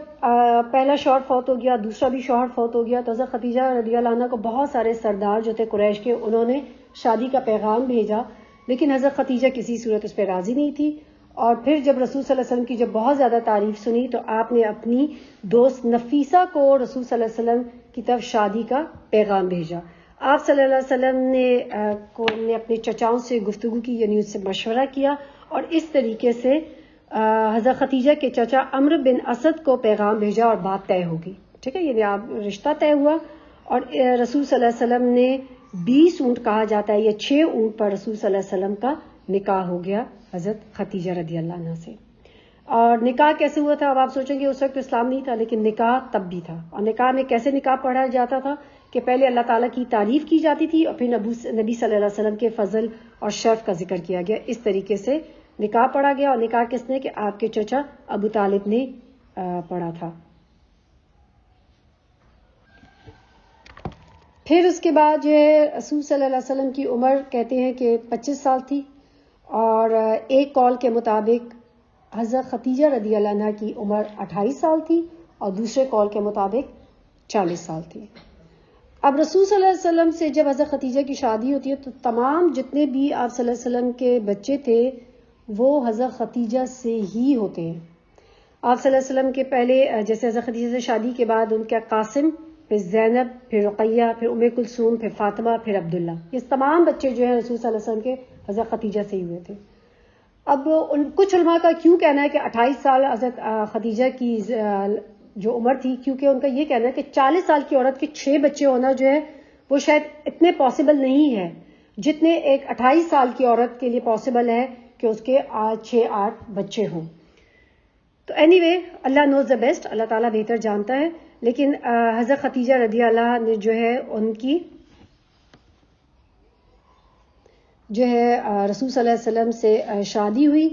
پہلا شوہر فوت ہو گیا، دوسرا بھی شوہر فوت ہو گیا، تو حضرت خدیجہ رضی اللہ عنہ کو بہت سارے سردار جو تھے قریش کے انہوں نے شادی کا پیغام بھیجا، لیکن حضرت خدیجہ کسی صورت اس پہ راضی نہیں تھی. اور پھر جب رسول صلی اللہ علیہ وسلم کی جب بہت زیادہ تعریف سنی تو آپ نے اپنی دوست نفیسہ کو رسول صلی اللہ علیہ وسلم کی طرف شادی کا پیغام بھیجا. آپ صلی اللہ علیہ وسلم نے اپنے چچاؤں سے گفتگو کی، یعنی ان سے مشورہ کیا، اور اس طریقے سے حضرت خدیجہ کے چچا عمرو بن اسد کو پیغام بھیجا اور بات طے ہوگی. ٹھیک ہے، یعنی آپ رشتہ طے ہوا، اور رسول صلی اللہ علیہ وسلم نے 20 اونٹ کہا جاتا ہے یا 6 اونٹ پر رسول صلی اللہ علیہ وسلم کا نکاح ہو گیا حضرت خدیجہ رضی اللہ عنہ سے. اور نکاح کیسے ہوا تھا؟ اب آپ سوچیں گے اس وقت اسلام نہیں تھا، لیکن نکاح تب بھی تھا. اور نکاح میں کیسے نکاح پڑھا جاتا تھا کہ پہلے اللہ تعالیٰ کی تعریف کی جاتی تھی اور پھر نبی صلی اللہ علیہ وسلم کے فضل اور شرف کا ذکر کیا گیا. اس طریقے سے نکاح پڑھا گیا. اور نکاح کس نے؟ کہ آپ کے چچا ابو طالب نے پڑھا تھا. پھر اس کے بعد جو ہے رسول صلی اللہ علیہ وسلم کی عمر کہتے ہیں کہ 25 سال تھی، اور ایک قول کے مطابق حضرت خدیجہ رضی اللہ عنہ کی عمر 28 سال تھی، اور دوسرے قول کے مطابق 40 سال تھی. اب رسول صلی اللہ علیہ وسلم سے جب حضرت خدیجہ کی شادی ہوتی ہے تو تمام جتنے بھی آپ صلی اللہ علیہ وسلم کے بچے تھے وہ حضرت خدیجہ سے ہی ہوتے ہیں. آپ صلی اللہ علیہ وسلم کے پہلے جیسے حضرت خدیجہ سے شادی کے بعد ان کا قاسم، پھر زینب، پھر رقیہ، پھر ام کلثوم، پھر فاطمہ، پھر عبداللہ، یہ تمام بچے جو ہیں رسول صلی اللہ علیہ وسلم کے حضرت خدیجہ سے ہی ہوئے تھے. اب کچھ علماء کا کیوں کہنا ہے کہ 28 سال حضرت خدیجہ کی جو عمر تھی، کیونکہ ان کا یہ کہنا ہے کہ 40 سال کی عورت کے 6 بچے ہونا جو ہے وہ شاید اتنے پاسبل نہیں ہے جتنے ایک 28 سال کی عورت کے لیے پاسبل ہے کہ اس کے 6-8 بچے ہوں. تو any way Allah nose the best, اللہ تعالیٰ بہتر جانتا ہے. لیکن حضرت خدیجہ رضی اللہ نے جو ہے ان کی جو ہے رسول صلی اللہ علیہ وسلم سے شادی ہوئی.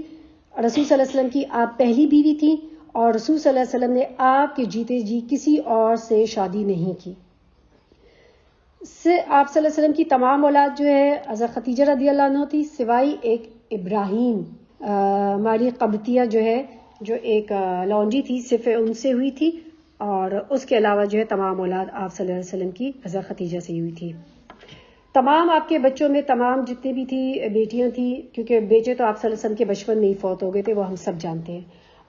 رسول صلی اللہ علیہ وسلم کی آپ پہلی بیوی تھی، اور رسول صلی اللہ علیہ وسلم نے آپ کے جیتے جی کسی اور سے شادی نہیں کی. آپ صلی اللہ علیہ وسلم کی تمام اولاد جو ہے حضرت خدیجہ رضی اللہ عنہ تھی، سوائے ایک ابراہیم ماری قبطیہ جو ہے، جو ایک لونڈی تھی، صرف ان سے ہوئی تھی. اور اس کے علاوہ جو ہے تمام اولاد آپ صلی اللہ علیہ وسلم کی حضرت خدیجہ سے ہوئی تھی. تمام آپ کے بچوں میں تمام جتنے بھی تھی بیٹیاں تھیں، کیونکہ بیٹے تو آپ صلی اللہ علیہ وسلم کے بچپن میں ہی فوت ہو گئے تھے، وہ ہم سب جانتے ہیں.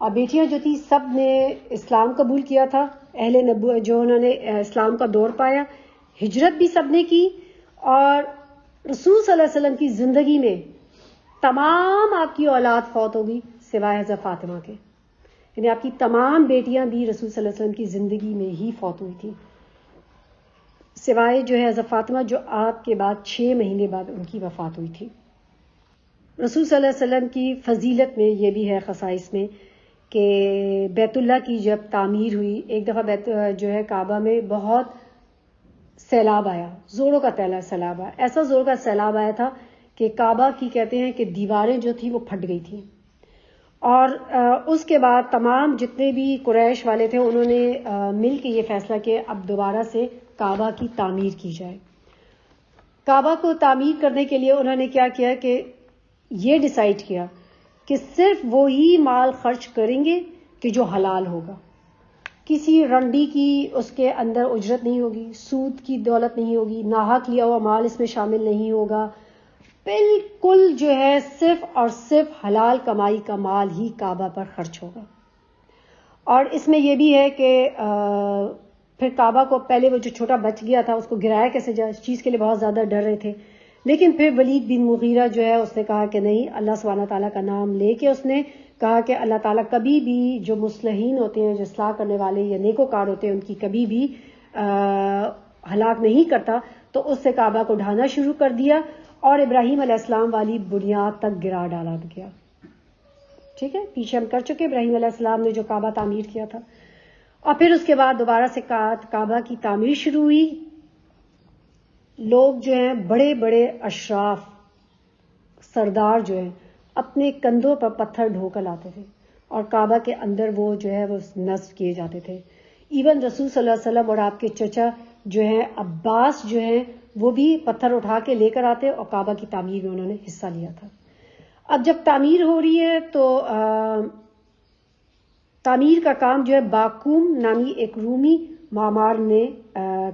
اور بیٹیاں جو تھی سب نے اسلام قبول کیا تھا، اہل نبوت جو انہوں نے اسلام کا دور پایا، ہجرت بھی سب نے کی. اور رسول صلی اللہ علیہ وسلم کی زندگی میں تمام آپ کی اولاد فوت ہو گئی سوائے حضرت فاطمہ کے، یعنی آپ کی تمام بیٹیاں بھی رسول صلی اللہ علیہ وسلم کی زندگی میں ہی فوت ہوئی تھی، سوائے جو ہے حضرت فاطمہ جو آپ کے بعد 6 مہینے بعد ان کی وفات ہوئی تھی. رسول صلی اللہ علیہ وسلم کی فضیلت میں یہ بھی ہے خصائص میں کہ بیت اللہ کی جب تعمیر ہوئی، ایک دفعہ جو ہے کعبہ میں بہت سیلاب آیا، زوروں کا سیلاب آیا، ایسا زور کا سیلاب آیا تھا کہ کعبہ کی کہتے ہیں کہ دیواریں جو تھیں وہ پھٹ گئی تھیں. اور اس کے بعد تمام جتنے بھی قریش والے تھے انہوں نے مل کے یہ فیصلہ کیا اب دوبارہ سے کعبہ کی تعمیر کی جائے. کعبہ کو تعمیر کرنے کے لیے انہوں نے کیا کیا کہ یہ ڈیسائیڈ کیا کہ صرف وہی مال خرچ کریں گے کہ جو حلال ہوگا. کسی رنڈی کی اس کے اندر اجرت نہیں ہوگی، سود کی دولت نہیں ہوگی، ناحق لیا ہوا مال اس میں شامل نہیں ہوگا. بالکل جو ہے صرف اور صرف حلال کمائی کا مال ہی کعبہ پر خرچ ہوگا. اور اس میں یہ بھی ہے کہ پھر کعبہ کو پہلے وہ جو چھوٹا بچ گیا تھا اس کو گرایا کیسے جائے، اس چیز کے لیے بہت زیادہ ڈر رہے تھے. لیکن پھر ولید بن مغیرہ جو ہے اس نے کہا کہ نہیں، اللہ سبحانہ تعالیٰ کا نام لے کے اس نے کہا کہ اللہ تعالیٰ کبھی بھی جو مصلحین ہوتے ہیں، جو اصلاح کرنے والے یا نیکوکار ہوتے ہیں، ان کی کبھی بھی ہلاک نہیں کرتا. تو اس سے کعبہ کو ڈھانا شروع کر دیا اور ابراہیم علیہ السلام والی بنیاد تک گرا ڈالا گیا. ٹھیک ہے، پیچھے ہم کر چکے ابراہیم علیہ السلام نے جو کعبہ تعمیر کیا تھا. اور پھر اس کے بعد دوبارہ سے کعبہ کی تعمیر شروع ہوئی. لوگ جو ہیں بڑے بڑے اشراف سردار جو ہیں اپنے کندھوں پر پتھر ڈھو کر لاتے تھے اور کعبہ کے اندر وہ جو ہے وہ نصب کیے جاتے تھے. ایون رسول صلی اللہ علیہ وسلم اور آپ کے چچا جو ہیں عباس جو ہیں وہ بھی پتھر اٹھا کے لے کر آتے اور کعبہ کی تعمیر میں انہوں نے حصہ لیا تھا. اب جب تعمیر ہو رہی ہے تو تعمیر کا کام جو ہے باقوم نامی ایک رومی معمار نے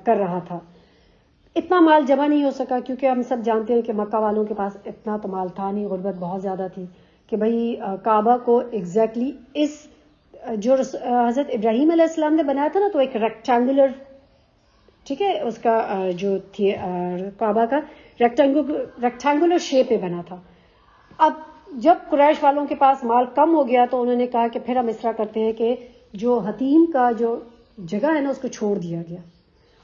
کر رہا تھا. اتنا مال جمع نہیں ہو سکا کیونکہ ہم سب جانتے ہیں کہ مکہ والوں کے پاس اتنا تو مال تھا نہیں، غربت بہت زیادہ تھی. کہ بھئی کعبہ کو ایگزیکٹلی اس جو حضرت ابراہیم علیہ السلام نے بنایا تھا نا، تو ایک ریکٹینگولر، ٹھیک ہے، اس کا جو تھی کعبہ کا ریکٹینگولر شیپ میں بنا تھا. اب جب قریش والوں کے پاس مال کم ہو گیا تو انہوں نے کہا کہ پھر ہم اس طرح کرتے ہیں کہ جو حتیم کا جو جگہ ہے نا اس کو چھوڑ دیا گیا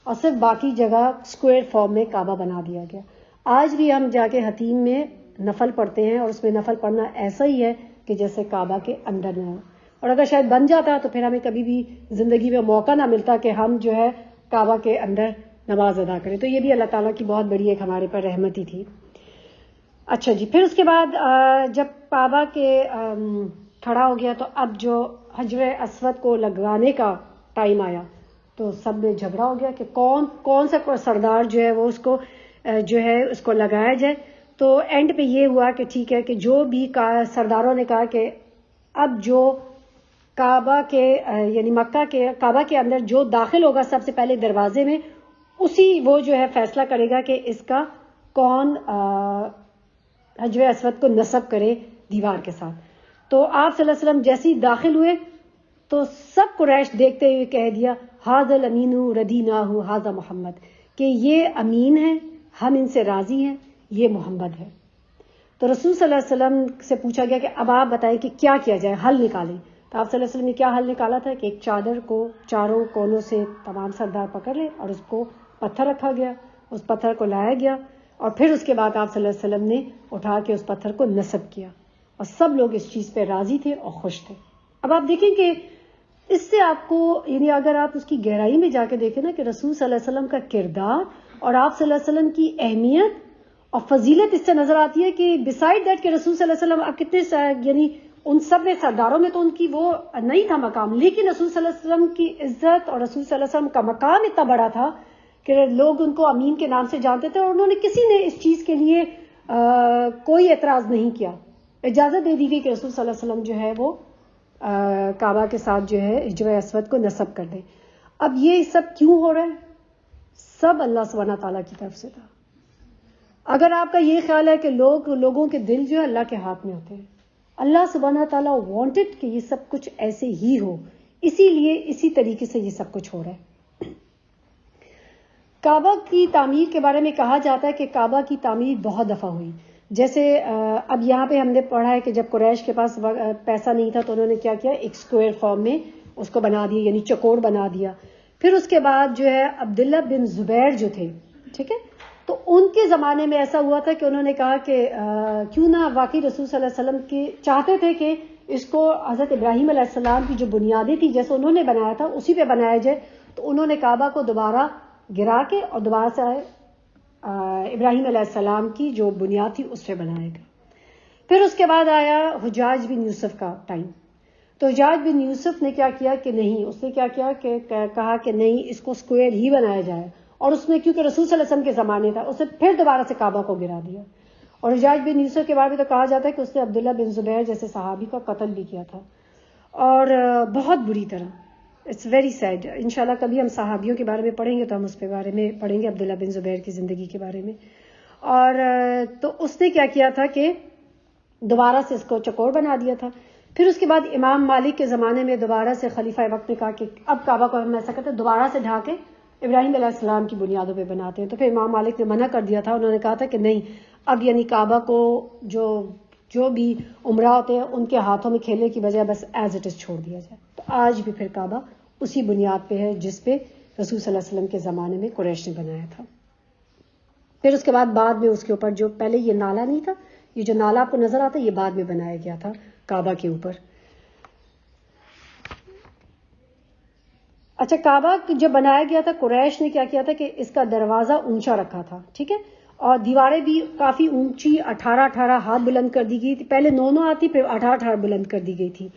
اور صرف باقی جگہ اسکوائر فارم میں کعبہ بنا دیا گیا. آج بھی ہم جا کے حتیم میں نفل پڑھتے ہیں اور اس میں نفل پڑھنا ایسا ہی ہے کہ جیسے کعبہ کے اندر نہ ہو. اور اگر شاید بن جاتا تو پھر ہمیں کبھی بھی زندگی میں موقع نہ ملتا کہ ہم جو ہے کعبہ کے اندر نماز ادا کریں. تو یہ بھی اللہ تعالیٰ کی بہت بڑی ایک ہمارے پر رحمت ہی تھی. اچھا جی، پھر اس کے بعد جب کعبہ کے کھڑا ہو گیا تو اب جو حجر اسود کو لگانے کا ٹائم آیا تو سب میں جھگڑا ہو گیا کہ کون سا سردار جو ہے وہ اس کو جو ہے اس کو لگایا جائے. تو اینڈ پہ یہ ہوا کہ ٹھیک ہے کہ جو بھی سرداروں نے کہا کہ اب جو کعبہ کے یعنی مکہ کے کعبہ کے اندر جو داخل ہوگا سب سے پہلے دروازے میں، اسی وہ جو ہے فیصلہ کرے گا کہ اس کا کون حجر اسود کو نصب کرے دیوار کے ساتھ. تو آپ صلی اللہ علیہ وسلم جیسے ہی داخل ہوئے تو سب قریش دیکھتے ہوئے کہہ دیا ھذا الامین ردیناہ ھذا محمد، کہ یہ امین ہے، ہم ان سے راضی ہیں، یہ محمد ہے. تو رسول صلی اللہ علیہ وسلم سے پوچھا گیا کہ اب آپ بتائیں کہ کیا کیا جائے، حل نکالیں. تو آپ صلی اللہ علیہ وسلم نے کیا حل نکالا تھا کہ ایک چادر کو چاروں کونوں سے تمام سردار پکڑ لے اور اس کو پتھر رکھا گیا، اس پتھر کو لایا گیا اور پھر اس کے بعد آپ صلی اللہ علیہ وسلم نے اٹھا کے اس پتھر کو نصب کیا اور سب لوگ اس چیز پہ راضی تھے اور خوش تھے. اب آپ دیکھیں کہ اس سے آپ کو یعنی اگر آپ اس کی گہرائی میں جا کے دیکھیں نا کہ رسول صلی اللہ علیہ وسلم کا کردار اور آپ صلی اللہ علیہ وسلم کی اہمیت اور فضیلت اس سے نظر آتی ہے کہ بسائڈ دیٹ کہ رسول صلی اللہ علیہ وسلم اب کتنے یعنی ان سب میں سرداروں میں تو ان کی وہ نہیں تھا مقام، لیکن رسول صلی اللہ علیہ وسلم کی عزت اور رسول صلی اللہ علیہ وسلم کا مقام اتنا بڑا تھا کہ لوگ ان کو امین کے نام سے جانتے تھے اور انہوں نے کسی نے اس چیز کے لیے کوئی اعتراض نہیں کیا. اجازت دے دی گئی کہ رسول صلی اللہ علیہ وسلم جو ہے وہ کعبہ کے ساتھ جو ہے حجر اسود کو نصب کر دیں. اب یہ سب کیوں ہو رہا ہے؟ سب اللہ سبحانہ تعالیٰ کی طرف سے تھا. اگر آپ کا یہ خیال ہے کہ لوگوں کے دل جو ہے اللہ کے ہاتھ میں ہوتے ہیں، اللہ سبحانہ تعالیٰ وانٹڈ کہ یہ سب کچھ ایسے ہی ہو، اسی لیے اسی طریقے سے یہ سب کچھ ہو رہا ہے. کعبہ کی تعمیر کے بارے میں کہا جاتا ہے کہ کعبہ کی تعمیر بہت دفعہ ہوئی. جیسے اب یہاں پہ ہم نے پڑھا ہے کہ جب قریش کے پاس پیسہ نہیں تھا تو انہوں نے کیا کیا، ایک اسکوائر فارم میں اس کو بنا دیا، یعنی چکور بنا دیا. پھر اس کے بعد جو ہے عبداللہ بن زبیر جو تھے، ٹھیک ہے، تو ان کے زمانے میں ایسا ہوا تھا کہ انہوں نے کہا کہ کیوں نہ واقعی رسول صلی اللہ علیہ وسلم کی چاہتے تھے کہ اس کو حضرت ابراہیم علیہ السلام کی جو بنیادیں تھی جیسے انہوں نے بنایا تھا اسی پہ بنایا جائے. تو انہوں نے کعبہ کو دوبارہ گرا کے اور دوبارہ سے ابراہیم علیہ السلام کی جو بنیاد تھی اس پہ بنایا گیا. پھر اس کے بعد آیا حجاج بن یوسف کا ٹائم. تو حجاج بن یوسف نے کیا کیا کہ نہیں، اس نے کیا کیا کہ کہا کہ نہیں، اس کو اسکوائر ہی بنایا جائے. اور اس میں کیونکہ رسول صلی اللہ علیہ وسلم کے زمانے تھا اس نے پھر دوبارہ سے کعبہ کو گرا دیا. اور حجاج بن یوسف کے بارے میں تو کہا جاتا ہے کہ اس نے عبداللہ بن زبیر جیسے صحابی کا قتل بھی کیا تھا اور بہت بری طرح. It's very sad. انشاءاللہ کبھی ہم صحابیوں کے بارے میں پڑھیں گے تو ہم اس کے بارے میں پڑھیں گے، عبداللہ بن زبیر کی زندگی کے بارے میں. اور تو اس نے کیا کیا تھا کہ دوبارہ سے اس کو چکور بنا دیا تھا. پھر اس کے بعد امام مالک کے زمانے میں دوبارہ سے خلیفہ وقت نے کہا کہ اب کعبہ کو ہم ایسا کرتے ہیں دوبارہ سے ڈھا کے ابراہیم علیہ السلام کی بنیادوں پہ بناتے ہیں. تو پھر امام مالک نے منع کر دیا تھا، انہوں نے کہا تھا کہ نہیں، اب یعنی کعبہ کو جو بھی عمرہ ہوتے ہیں ان کے ہاتھوں میں کھیلنے کی بجائے بس ایز اٹ از چھوڑ دیا جائے. تو آج بھی پھر کعبہ اسی بنیاد پہ ہے جس پہ رسول صلی اللہ علیہ وسلم کے زمانے میں قریش نے بنایا تھا. پھر اس کے بعد میں اس کے اوپر جو پہلے یہ نالا نہیں تھا، یہ جو نالا آپ کو نظر آتا ہے یہ بعد میں بنایا گیا تھا کعبہ کے اوپر. اچھا، کعبہ جب بنایا گیا تھا قریش نے کیا کیا تھا کہ اس کا دروازہ اونچا رکھا تھا، ٹھیک ہے، اور دیواریں بھی کافی اونچی 18 ہاتھ بلند کر دی گئی تھی. پہلے 9 آتی پھر 18 بلند کر دی گئی تھی.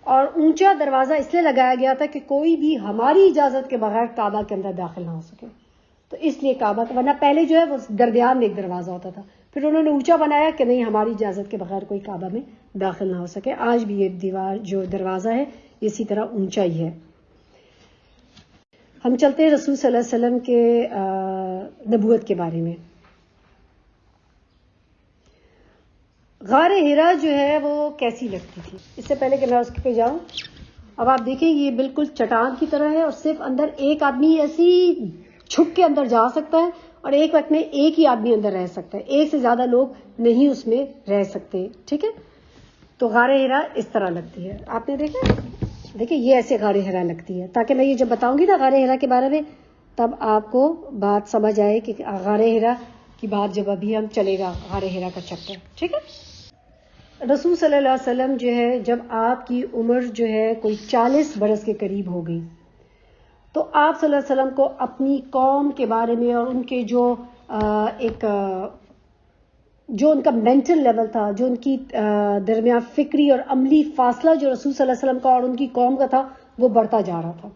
اور اونچا دروازہ اس لیے لگایا گیا تھا کہ کوئی بھی ہماری اجازت کے بغیر کعبہ کے اندر داخل نہ ہو سکے. تو اس لیے کعبہ کا، ورنہ پہلے جو ہے وہ درمیان میں ایک دروازہ ہوتا تھا، پھر انہوں نے اونچا بنایا کہ نہیں، ہماری اجازت کے بغیر کوئی کعبہ میں داخل نہ ہو سکے. آج بھی یہ دیوار جو دروازہ ہے اسی طرح اونچا ہی ہے. ہم چلتے ہیں رسول صلی اللہ علیہ وسلم کے نبوت کے بارے میں. غار ہرا جو ہے وہ کیسی لگتی تھی؟ اس سے پہلے کہ میں اس پہ جاؤں، اب آپ دیکھیں یہ بالکل چٹان کی طرح ہے، اور صرف اندر ایک آدمی ایسی چھپ کے اندر جا سکتا ہے، اور ایک وقت میں ایک ہی آدمی اندر رہ سکتا ہے، ایک سے زیادہ لوگ نہیں اس میں رہ سکتے. ٹھیک ہے، تو غار ہرا اس طرح لگتی ہے. آپ نے دیکھا، دیکھیں یہ ایسے غار ہرا لگتی ہے، تاکہ میں یہ جب بتاؤں گی نا غار ہرا کے بارے میں تب آپ کو بات سمجھ آئے کہ غار ہرا کی بات جب ابھی ہم چلے گا غار ہرا کا چیپٹر. ٹھیک ہے، رسول صلی اللہ علیہ وسلم جو ہے جب آپ کی عمر جو ہے کوئی 40 برس کے قریب ہو گئی تو آپ صلی اللہ علیہ وسلم کو اپنی قوم کے بارے میں اور ان کے جو ان کا مینٹل لیول تھا، جو ان کی درمیان فکری اور عملی فاصلہ جو رسول صلی اللہ علیہ وسلم کا اور ان کی قوم کا تھا وہ بڑھتا جا رہا تھا.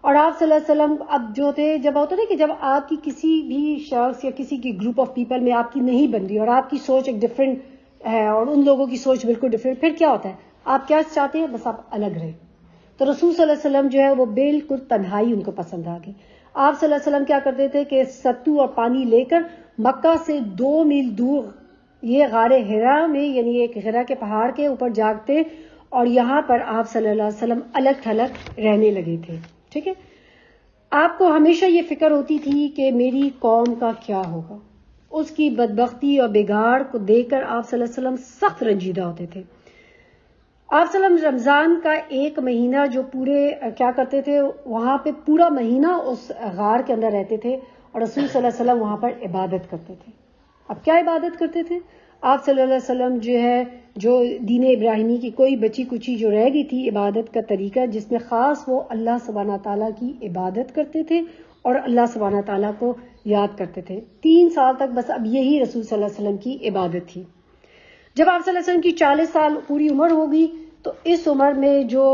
اور آپ صلی اللہ علیہ وسلم اب جو تھے، جب ہوتا نا کہ جب آپ کی کسی بھی شخص یا کسی کی گروپ آف پیپل میں آپ کی نہیں بن رہی اور آپ کی سوچ ایک ڈفرینٹ ہے اور ان لوگوں کی سوچ بالکل ڈفرینٹ، پھر کیا ہوتا ہے؟ آپ کیا چاہتے ہیں؟ بس آپ الگ رہیں. تو رسول صلی اللہ علیہ وسلم جو ہے وہ بالکل تنہائی ان کو پسند آ گئی. آپ صلی اللہ علیہ وسلم کیا کرتے تھے کہ ستو اور پانی لے کر مکہ سے 2 میل دور یہ غار ہرا میں، یعنی ایک ہرا کے پہاڑ کے اوپر جاگتے، اور یہاں پر آپ صلی اللہ علیہ وسلم الگ تھلگ رہنے لگے تھے. ٹھیک ہے، آپ کو ہمیشہ یہ فکر ہوتی تھی کہ میری قوم کا کیا ہوگا. اس کی بدبختی اور بگاڑ کو دیکھ کر آپ صلی اللہ علیہ وسلم سخت رنجیدہ ہوتے تھے. آپ صلی اللہ علیہ وسلم رمضان کا ایک مہینہ جو پورے کیا کرتے تھے، وہاں پہ پورا مہینہ اس غار کے اندر رہتے تھے، اور رسول صلی اللہ علیہ وسلم وہاں پر عبادت کرتے تھے. اب کیا عبادت کرتے تھے؟ آپ صلی اللہ علیہ وسلم جو ہے جو دین ابراہیمی کی کوئی بچی کچی جو رہ گئی تھی عبادت کا طریقہ، جس میں خاص وہ اللہ سبحانہ تعالیٰ کی عبادت کرتے تھے اور اللہ سبحانہ تعالیٰ کو یاد کرتے تھے. 3 سال تک بس اب یہی رسول صلی اللہ علیہ وسلم کی عبادت تھی. جب آپ صلی اللہ علیہ وسلم کی 40 سال پوری عمر ہوگی تو اس عمر میں جو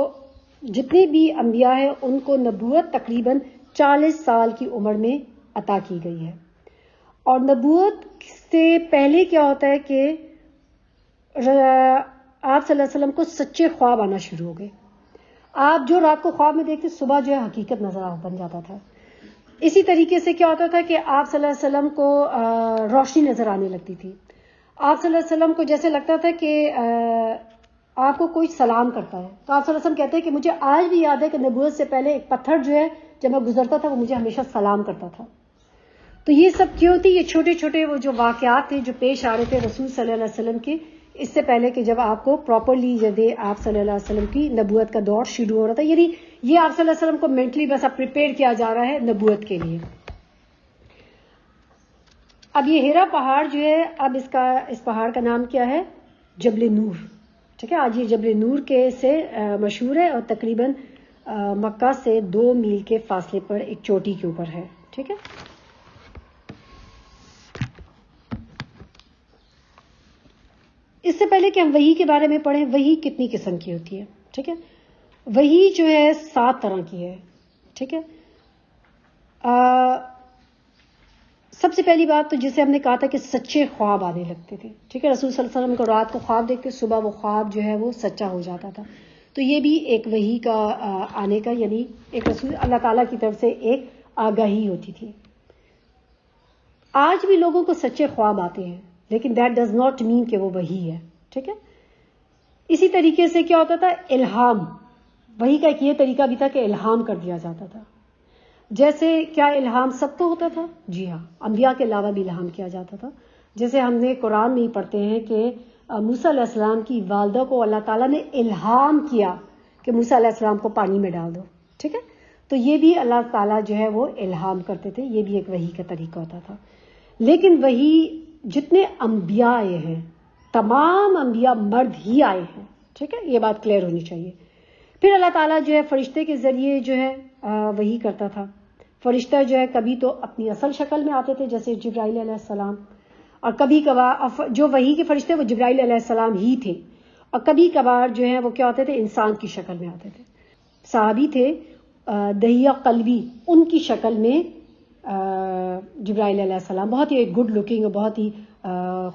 جتنے بھی انبیاء ہیں ان کو نبوت تقریباً 40 سال کی عمر میں عطا کی گئی ہے. اور نبوت سے پہلے کیا ہوتا ہے کہ آپ صلی اللہ علیہ وسلم کو سچے خواب آنا شروع ہو گئے. آپ جو رات کو خواب میں دیکھتے صبح جو ہے حقیقت نظر بن جاتا تھا. اسی طریقے سے کیا ہوتا تھا کہ آپ صلی اللہ علیہ وسلم کو روشنی نظر آنے لگتی تھی. آپ صلی اللہ علیہ وسلم کو جیسے لگتا تھا کہ آپ کو کوئی سلام کرتا ہے، تو آپ صلی اللہ علیہ وسلم کہتے ہیں کہ مجھے آج بھی یاد ہے کہ نبوت سے پہلے ایک پتھر جو ہے جب میں گزرتا تھا وہ مجھے ہمیشہ سلام کرتا تھا. تو یہ سب کیوں تھی؟ یہ چھوٹے چھوٹے وہ جو واقعات تھے جو پیش آ رہے تھے رسول صلی اللہ علیہ وسلم کے، اس سے پہلے کہ جب آپ کو پراپرلی جب آپ صلی اللہ علیہ وسلم کی نبوت کا دور شروع ہو رہا تھا، یعنی یہ آپ صلی اللہ علیہ وسلم کو مینٹلی بس اب پریپیئر کیا جا رہا ہے نبوت کے لیے. اب یہ ہیرا پہاڑ جو ہے، اب اس پہاڑ کا نام کیا ہے؟ جبل نور. ٹھیک ہے، آج یہ جبل نور کے سے مشہور ہے اور تقریباً مکہ سے 2 میل کے فاصلے پر ایک چوٹی کے اوپر ہے. ٹھیک ہے، اس سے پہلے کہ ہم وحی کے بارے میں پڑھیں، وحی کتنی قسم کی ہوتی ہے؟ ٹھیک ہے، وحی جو ہے 7 طرح کی ہے. ٹھیک ہے، سب سے پہلی بات تو جسے ہم نے کہا تھا کہ سچے خواب آنے لگتے تھے. ٹھیک ہے، رسول صلی اللہ علیہ وسلم کو رات کو خواب دیکھ کے صبح وہ خواب جو ہے وہ سچا ہو جاتا تھا. تو یہ بھی ایک وحی کا آنے کا، یعنی ایک رسول اللہ تعالیٰ کی طرف سے ایک آگاہی ہوتی تھی. آج بھی لوگوں کو سچے خواب آتے ہیں، لیکن دیٹ ڈز ناٹ مین کہ وہ وحی ہے. ٹھیک ہے، اسی طریقے سے کیا ہوتا تھا؟ الہام. وحی کا ایک یہ طریقہ بھی تھا کہ الہام کر دیا جاتا تھا. جیسے کیا الہام سب کو ہوتا تھا؟ جی ہاں، انبیاء کے علاوہ بھی الہام کیا جاتا تھا. جیسے ہم نے قرآن میں ہی پڑھتے ہیں کہ موسیٰ علیہ السلام کی والدہ کو اللہ تعالیٰ نے الہام کیا کہ موسیٰ علیہ السلام کو پانی میں ڈال دو. ٹھیک ہے، تو یہ بھی اللہ تعالیٰ جو ہے وہ الہام کرتے تھے، یہ بھی ایک وحی کا طریقہ ہوتا تھا. لیکن وحی جتنے انبیاء آئے ہیں، تمام انبیاء مرد ہی آئے ہیں. ٹھیک ہے، یہ بات کلیئر ہونی چاہیے. پھر اللہ تعالیٰ جو ہے فرشتے کے ذریعے جو ہے وحی کرتا تھا. فرشتہ جو ہے کبھی تو اپنی اصل شکل میں آتے تھے جیسے جبرائیل علیہ السلام، اور کبھی کبھار جو وحی کے فرشتے وہ جبرائیل علیہ السلام ہی تھے، اور کبھی کبھار جو ہے وہ کیا ہوتے تھے؟ انسان کی شکل میں آتے تھے. صحابی تھے دہیہ قلبی، ان کی شکل میں جبرائیل علیہ السلام، بہت ہی ایک گڈ لکنگ اور بہت ہی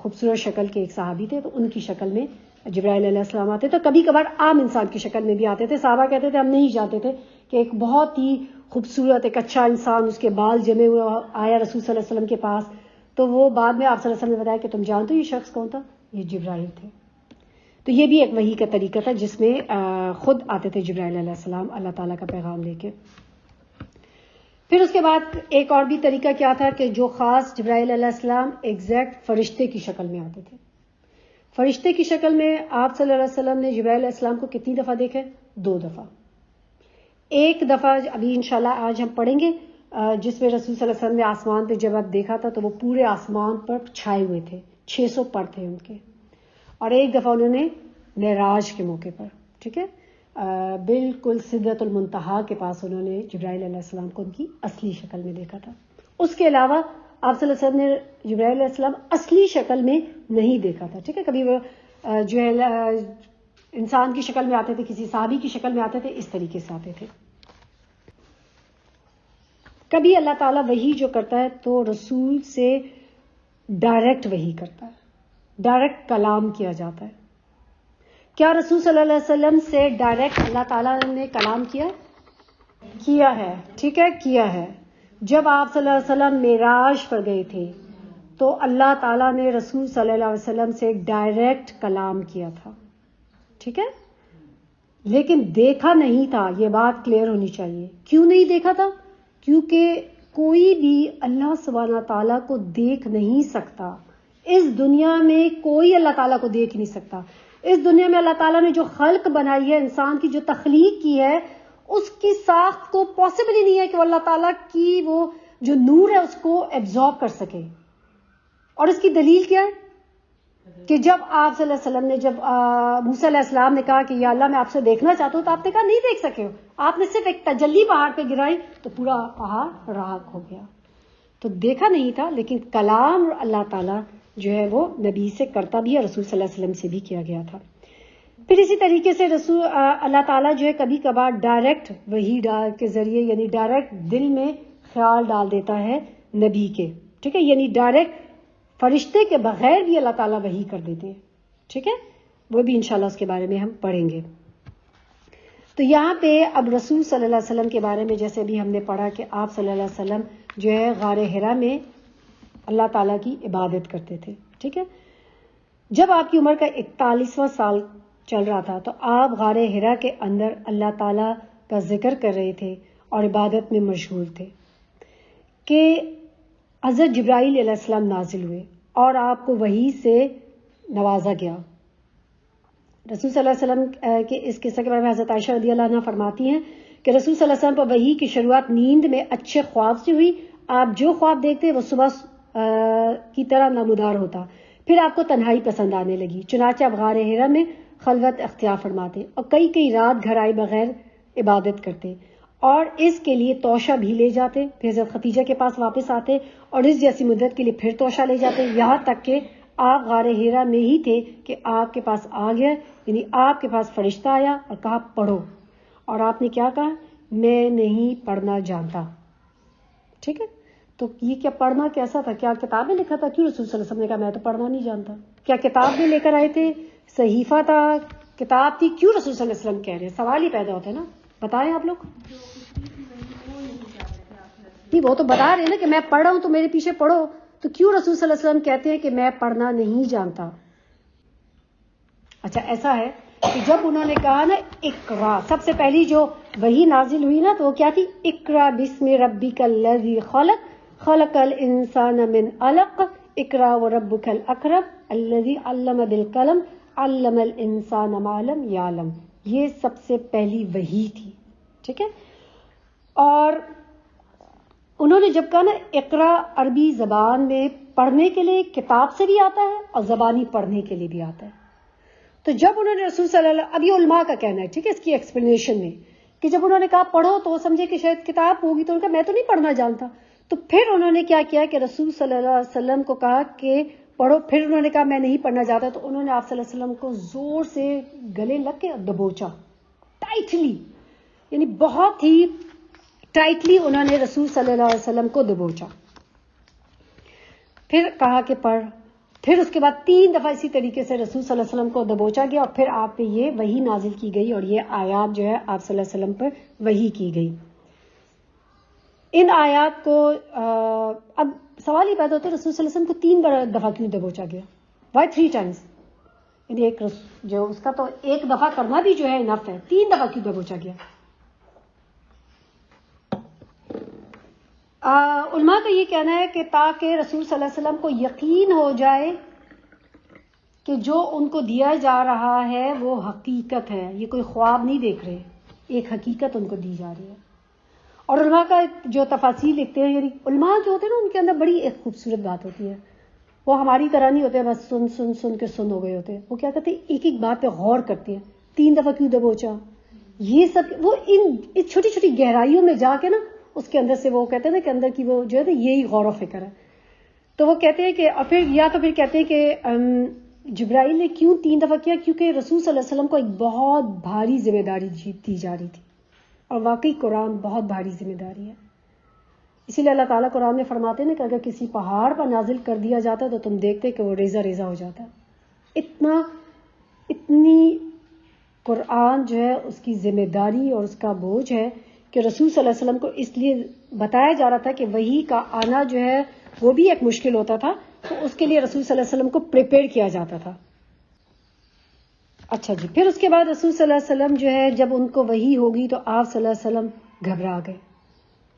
خوبصورت شکل کے ایک صحابی تھے، تو ان کی شکل میں جبرائیل علیہ السلام آتے تھے. کبھی کبھار عام انسان کی شکل میں بھی آتے تھے. صحابہ کہتے تھے ہم نہیں چاہتے تھے کہ ایک بہت ہی خوبصورت ایک اچھا انسان، اس کے بال جمے ہوئے آیا رسول صلی اللہ علیہ وسلم کے پاس، تو وہ بعد میں آپ صلی اللہ علیہ وسلم نے بتایا کہ تم جانتے ہو یہ شخص کون تھا؟ یہ جبرائیل تھے. تو یہ بھی ایک وحی کا طریقہ تھا جس میں خود آتے تھے جبرائیل علیہ السلام اللہ تعالیٰ کا پیغام لے کے. پھر اس کے بعد ایک اور بھی طریقہ کیا تھا کہ جو خاص جبرائیل علیہ السلام ایگزیکٹ فرشتے کی شکل میں آتے تھے. فرشتے کی شکل میں آپ صلی اللہ علیہ وسلم نے جبرائیل علیہ السلام کو کتنی دفعہ دیکھے؟ 2 دفعہ. ایک دفعہ ابھی انشاءاللہ آج ہم پڑھیں گے جس میں رسول صلی اللہ علیہ وسلم نے آسمان پہ جب آپ دیکھا تھا تو وہ پورے آسمان پر چھائے ہوئے تھے، 600 پر تھے ان کے. اور ایک دفعہ انہوں نے معراج کے موقع پر، ٹھیک ہے، بالکل سدرۃ المنتہا کے پاس انہوں نے جبرائیل علیہ السلام کو ان کی اصلی شکل میں دیکھا تھا. اس کے علاوہ آپ صلی اللہ علیہ وسلم نے جبرائیل علیہ السلام اصلی شکل میں نہیں دیکھا تھا. ٹھیک ہے، کبھی وہ جو ہے انسان کی شکل میں آتے تھے، کسی صحابی کی شکل میں آتے تھے، اس طریقے سے آتے تھے. کبھی اللہ تعالیٰ وحی جو کرتا ہے تو رسول سے ڈائریکٹ وحی کرتا ہے، ڈائریکٹ کلام کیا جاتا ہے. کیا رسول صلی اللہ علیہ وسلم سے ڈائریکٹ اللہ تعالیٰ نے کلام کیا ہے؟ ٹھیک ہے، کیا ہے. جب آپ صلی اللہ علیہ وسلم معراج پر گئے تھے تو اللہ تعالیٰ نے رسول صلی اللہ علیہ وسلم سے ڈائریکٹ کلام کیا تھا. ٹھیک ہے، لیکن دیکھا نہیں تھا. یہ بات کلیئر ہونی چاہیے. کیوں نہیں دیکھا تھا؟ کیونکہ کوئی بھی اللہ سبحانہ تعالیٰ کو دیکھ نہیں سکتا. اس دنیا میں کوئی اللہ تعالیٰ کو دیکھ نہیں سکتا. اس دنیا میں اللہ تعالیٰ نے جو خلق بنائی ہے، انسان کی جو تخلیق کی ہے، اس کی ساخت کو پاسبل ہی نہیں ہے کہ وہ اللہ تعالیٰ کی وہ جو نور ہے اس کو ایبزارب کر سکے. اور اس کی دلیل کیا ہے کہ جب آپ صلی اللہ علیہ وسلم نے جب موسیٰ علیہ السلام نے کہا کہ یا اللہ میں آپ سے دیکھنا چاہتا ہوں، تو آپ نے کہا نہیں دیکھ سکے ہو. آپ نے صرف ایک تجلی پہاڑ پہ گرائی تو پورا پہاڑ راکھ ہو گیا. تو دیکھا نہیں تھا، لیکن کلام اللہ تعالیٰ جو ہے وہ نبی سے کرتا بھی ہے، رسول صلی اللہ علیہ وسلم سے بھی کیا گیا تھا. پھر اسی طریقے سے رسول اللہ تعالیٰ جو ہے کبھی کبھار ڈائریکٹ وحی کے ذریعے، یعنی ڈائریکٹ دل میں خیال ڈال دیتا ہے نبی کے. ٹھیک ہے، یعنی ڈائریکٹ فرشتے کے بغیر بھی اللہ تعالیٰ وحی کر دیتے ہیں. ٹھیک ہے، وہ بھی انشاءاللہ اس کے بارے میں ہم پڑھیں گے. تو یہاں پہ اب رسول صلی اللہ علیہ وسلم کے بارے میں جیسے بھی ہم نے پڑھا کہ آپ صلی اللہ علیہ وسلم جو ہے غار حرا میں اللہ تعالیٰ کی عبادت کرتے تھے. ٹھیک ہے، جب آپ کی عمر کا 41واں سال چل رہا تھا تو آپ غار حرا کے اندر اللہ تعالیٰ کا ذکر کر رہے تھے اور عبادت میں مشغول تھے کہ حضرت جبرائیل علیہ السلام نازل ہوئے اور آپ کو وحی سے نوازا گیا. رسول صلی اللہ علیہ وسلم کے اس قصے کے بارے میں حضرت عائشہ رضی اللہ عنہ فرماتی ہیں کہ رسول صلی اللہ علیہ وسلم پر وحی کی شروعات نیند میں اچھے خواب سے ہوئی. آپ جو خواب دیکھتے وہ صبح کی طرح نمودار ہوتا. پھر آپ کو تنہائی پسند آنے لگی، چنانچہ آپ غار حرا میں خلوت اختیار فرماتے اور کئی رات گھر آئے بغیر عبادت کرتے، اور اس کے لیے توشہ بھی لے جاتے. پھر حضرت ختیجہ کے پاس واپس آتے اور اس جیسی مدت کے لیے پھر توشہ لے جاتے، یہاں تک کہ آپ غار حرا میں ہی تھے کہ آپ کے پاس آ گیا، یعنی آپ کے پاس فرشتہ آیا اور کہا پڑھو. اور آپ نے کیا کہا؟ میں نہیں پڑھنا جانتا. ٹھیک ہے، تو یہ کیا پڑھنا کیسا تھا؟ کیا کتاب میں لکھا تھا؟ کیوں رسول صلی اللہ علیہ وسلم نے کہا میں تو پڑھنا نہیں جانتا؟ کیا کتاب میں لے کر آئے تھے؟ صحیفہ تھا، کتاب تھی؟ کیوں رسول صلی اللہ علیہ وسلم کہہ رہے ہیں؟ سوال ہی پیدا ہوتا ہے نا. بتائیں آپ لوگ. نہیں، وہ تو بتا رہے ہیں نا کہ میں پڑھ رہا ہوں تو میرے پیچھے پڑھو. تو کیوں رسول صلی اللہ علیہ وسلم کہتے ہیں کہ میں پڑھنا نہیں جانتا؟ اچھا، ایسا ہے کہ جب انہوں نے کہا نا اقرا، سب سے پہلی جو وحی نازل ہوئی نا تو وہ کیا تھی؟ اقرا بسم ربک الذی خلق خلق الانسان من علق اقرا وربک الاکرم الذی علم بالقلم علم الانسان ما لم یعلم. یہ سب سے پہلی وحی تھی. ٹھیک ہے، اور انہوں نے جب کہا نا اقرا، عربی زبان میں پڑھنے کے لیے کتاب سے بھی آتا ہے اور زبانی پڑھنے کے لیے بھی آتا ہے. تو جب انہوں نے رسول صلی اللہ علیہ وسلم، اب یہ علماء کا کہنا ہے، ٹھیک ہے، اس کی ایکسپلینیشن میں کہ جب انہوں نے کہا پڑھو تو وہ سمجھے کہ شاید کتاب ہوگی، تو انہوں نے کہا میں تو نہیں پڑھنا جانتا. تو پھر انہوں نے کیا کیا کہ رسول صلی اللہ علیہ وسلم کو کہا کہ پڑھو. پھر انہوں نے کہا میں نہیں پڑھنا چاہتا، تو انہوں نے آپ صلی اللہ علیہ وسلم کو زور سے گلے لگ کے دبوچا ٹائٹلی، یعنی بہت ہی ٹائٹلی انہوں نے رسول صلی اللہ علیہ وسلم کو دبوچا. پھر کہا کہ پڑھ. پھر اس کے بعد 3 دفعہ اسی طریقے سے رسول صلی اللہ علیہ وسلم کو دبوچا گیا اور پھر آپ پہ یہ وحی نازل کی گئی اور یہ آیات جو ہے آپ صلی اللہ علیہ وسلم پر وحی کی گئی. ان آیات کو اب سوال ہی پیدا ہوتا ہے رسول صلی اللہ علیہ وسلم کو 3 دفعہ کیوں دبوچا گیا؟ Why 3 times؟ یعنی ایک جو اس کا تو ایک دفعہ کرنا بھی جو ہے انف ہے، 3 دفعہ کیوں دبوچا گیا؟ علماء کا یہ کہنا ہے کہ تاکہ رسول صلی اللہ علیہ وسلم کو یقین ہو جائے کہ جو ان کو دیا جا رہا ہے وہ حقیقت ہے، یہ کوئی خواب نہیں دیکھ رہے، ایک حقیقت ان کو دی جا رہی ہے. اور علماء کا جو تفاصیل لکھتے ہیں، یعنی علماء جو ہوتے ہیں نا ان کے اندر بڑی ایک خوبصورت بات ہوتی ہے، وہ ہماری طرح نہیں ہوتے بس سن سن سن کے سن ہو گئے ہوتے ہیں. وہ کیا کرتے ہیں؟ ایک ایک بات پہ غور کرتے ہیں. 3 دفعہ کیوں دبوچا؟ یہ سب وہ ان چھوٹی چھوٹی گہرائیوں میں جا کے نا اس کے اندر سے وہ کہتے ہیں نا کہ اندر کی وہ جو ہے نا یہی غور و فکر ہے. تو وہ کہتے ہیں کہ پھر یا تو پھر کہتے ہیں کہ جبرائیل نے کیوں 3 دفعہ کیا؟ کیونکہ رسول صلی اللہ علیہ وسلم کو ایک بہت بھاری ذمہ داری دی جا رہی تھی، اور واقعی قرآن بہت بھاری ذمہ داری ہے. اسی لیے اللہ تعالیٰ قرآن میں فرماتے ہیں کہ اگر کسی پہاڑ پر نازل کر دیا جاتا تو تم دیکھتے کہ وہ ریزہ ریزہ ہو جاتا. اتنی قرآن جو ہے اس کی ذمہ داری اور اس کا بوجھ ہے کہ رسول صلی اللہ علیہ وسلم کو اس لیے بتایا جا رہا تھا کہ وحی کا آنا جو ہے وہ بھی ایک مشکل ہوتا تھا، تو اس کے لیے رسول صلی اللہ علیہ وسلم کو پریپیئر کیا جاتا تھا. اچھا جی، پھر اس کے بعد رسول صلی اللہ علیہ وسلم جو ہے جب ان کو وحی ہوگی تو آپ صلی اللہ علیہ وسلم گھبرا گئے.